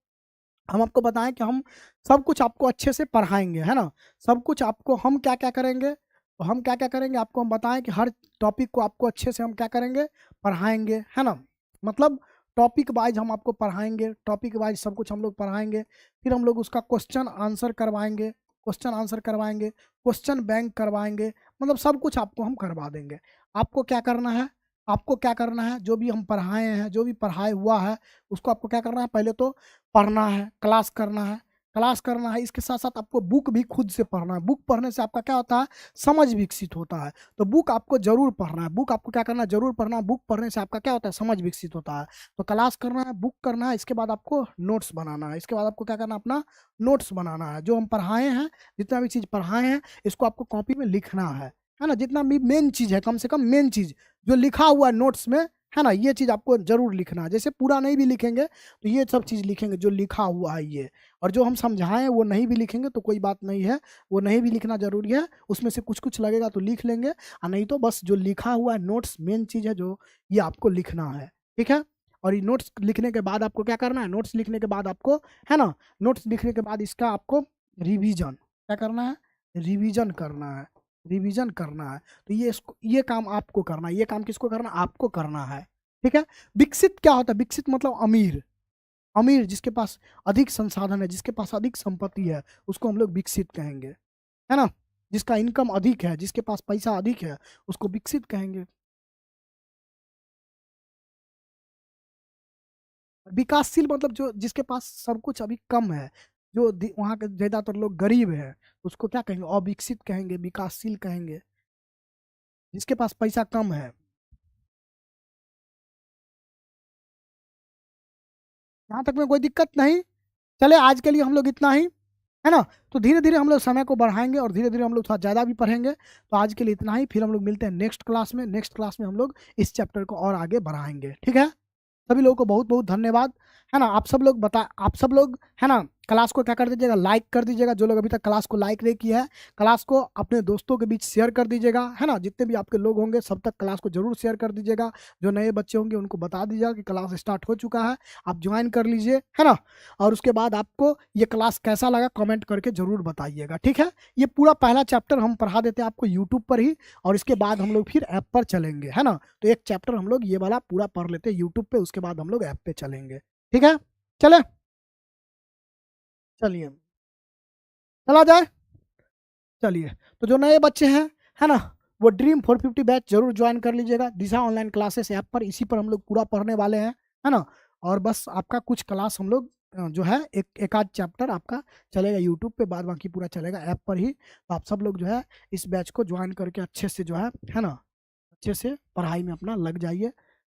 A: हम आपको बताएं कि हम सब कुछ आपको अच्छे से पढ़ाएंगे, है ना। सब कुछ आपको हम क्या क्या करेंगे, तो हम क्या क्या करेंगे आपको हम बताएं कि हर टॉपिक को आपको अच्छे से हम क्या करेंगे, पढ़ाएंगे, है ना। मतलब टॉपिक वाइज हम आपको पढ़ाएंगे, टॉपिक वाइज सब कुछ हम लोग पढ़ाएंगे। फिर हम लोग उसका क्वेश्चन आंसर करवाएंगे, क्वेश्चन बैंक करवाएंगे, मतलब सब कुछ आपको हम करवा देंगे। आपको क्या करना है, आपको क्या करना है, जो भी हम पढ़ाए हैं, जो भी पढ़ाए हुआ है उसको आपको क्या करना है, पहले तो पढ़ना है, क्लास करना है, क्लास करना है। इसके साथ साथ आपको बुक भी खुद से पढ़ना है। बुक पढ़ने से आपका क्या होता है, समझ विकसित होता है। तो बुक आपको जरूर पढ़ना है, बुक आपको क्या करना है, जरूर पढ़ना है। बुक पढ़ने से आपका क्या होता है, समझ विकसित होता है। तो क्लास करना है, बुक करना है, इसके बाद आपको नोट्स बनाना है। इसके बाद आपको क्या करना है, अपना नोट्स बनाना है। जो हम पढ़ाए हैं, जितना भी चीज़ पढ़ाए हैं, इसको आपको कॉपी में लिखना है ना। जितना भी मेन चीज़ है, कम से कम मेन चीज़ जो लिखा हुआ है नोट्स में, है ना, ये चीज़ आपको जरूर लिखना है। जैसे पूरा नहीं भी लिखेंगे तो ये सब चीज़ लिखेंगे जो लिखा हुआ है ये। और जो हम समझाएं वो नहीं भी लिखेंगे तो कोई बात नहीं है, वो नहीं भी लिखना जरूरी है। उसमें से कुछ कुछ लगेगा तो लिख लेंगे, और नहीं तो बस जो लिखा हुआ है नोट्स मेन चीज़ है जो, ये आपको लिखना है। ठीक है। और ये नोट्स लिखने के बाद आपको क्या करना है, नोट्स लिखने के बाद आपको, है ना, नोट्स लिखने के बाद इसका आपको रिवीजन क्या करना है, रिवीजन करना है, रिवीजन करना है। तो ये काम आपको करना है। ये काम किसको करना है, आपको करना है। ठीक है। विकसित क्या होता है, विकसित मतलब अमीर। अमीर जिसके पास अधिक संसाधन है, जिसके पास अधिक संपत्ति है, उसको हम लोग विकसित कहेंगे, है ना। जिसका इनकम अधिक है, जिसके पास पैसा अधिक है, उसको विकसित कहेंगे। विकासशील मतलब जो जिसके पास सब कुछ अभी कम है, जो वहाँ के ज्यादातर लोग गरीब है, उसको क्या कहेंगे, अविकसित कहेंगे, विकासशील कहेंगे। जिसके पास पैसा कम है। यहाँ तक में कोई दिक्कत नहीं। चले आज के लिए हम लोग इतना ही, है ना। तो धीरे धीरे हम लोग समय को बढ़ाएंगे और धीरे धीरे हम लोग थोड़ा ज़्यादा भी पढ़ेंगे। तो आज के लिए इतना ही, फिर हम लोग मिलते हैं नेक्स्ट क्लास में। नेक्स्ट क्लास में हम लोग इस चैप्टर को और आगे बढ़ाएंगे। ठीक है। सभी लोगों को बहुत बहुत धन्यवाद, है ना। आप सब लोग, है ना, क्लास को क्या कर दीजिएगा, लाइक कर दीजिएगा। जो लोग अभी तक क्लास को लाइक नहीं किया है, क्लास को अपने दोस्तों के बीच शेयर कर दीजिएगा, है ना। जितने भी आपके लोग होंगे सब तक क्लास को जरूर शेयर कर दीजिएगा। जो नए बच्चे होंगे उनको बता दीजिएगा कि क्लास स्टार्ट हो चुका है, आप ज्वाइन कर लीजिए, है ना। और उसके बाद आपको ये क्लास कैसा लगा कमेंट करके जरूर बताइएगा। ठीक है। ये पूरा पहला चैप्टर हम पढ़ा देते हैं आपको यूट्यूब पर ही, और इसके बाद हम लोग फिर ऐप पर चलेंगे, है ना। तो एक चैप्टर हम लोग ये वाला पूरा पढ़ लेते हैं यूट्यूब पे, उसके बाद हम लोग ऐप पे चलेंगे। ठीक है। चले, चलिए, चला जाए। चलिए, तो जो नए बच्चे हैं, है ना, वो ड्रीम 450 बैच जरूर ज्वाइन कर लीजिएगा। दिशा ऑनलाइन क्लासेस ऐप पर, इसी पर हम लोग पूरा पढ़ने वाले हैं, है ना। और बस आपका कुछ क्लास हम लोग जो है एक आध चैप्टर आपका चलेगा यूट्यूब पे, बाद बाकी पूरा चलेगा ऐप पर ही। तो आप सब लोग जो है इस बैच को ज्वाइन करके अच्छे से जो है ना, अच्छे से पढ़ाई में अपना लग जाइए।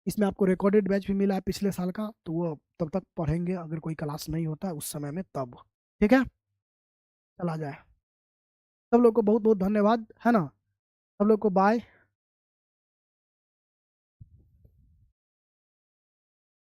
A: इसमें आपको रिकॉर्डेड बैच भी मिला है पिछले साल का, तो वो तब तक पढ़ेंगे अगर कोई क्लास नहीं होता है उस समय में तब। ठीक है। चला जाए। सब लोग को बहुत बहुत धन्यवाद, है ना। सब लोग को बाय।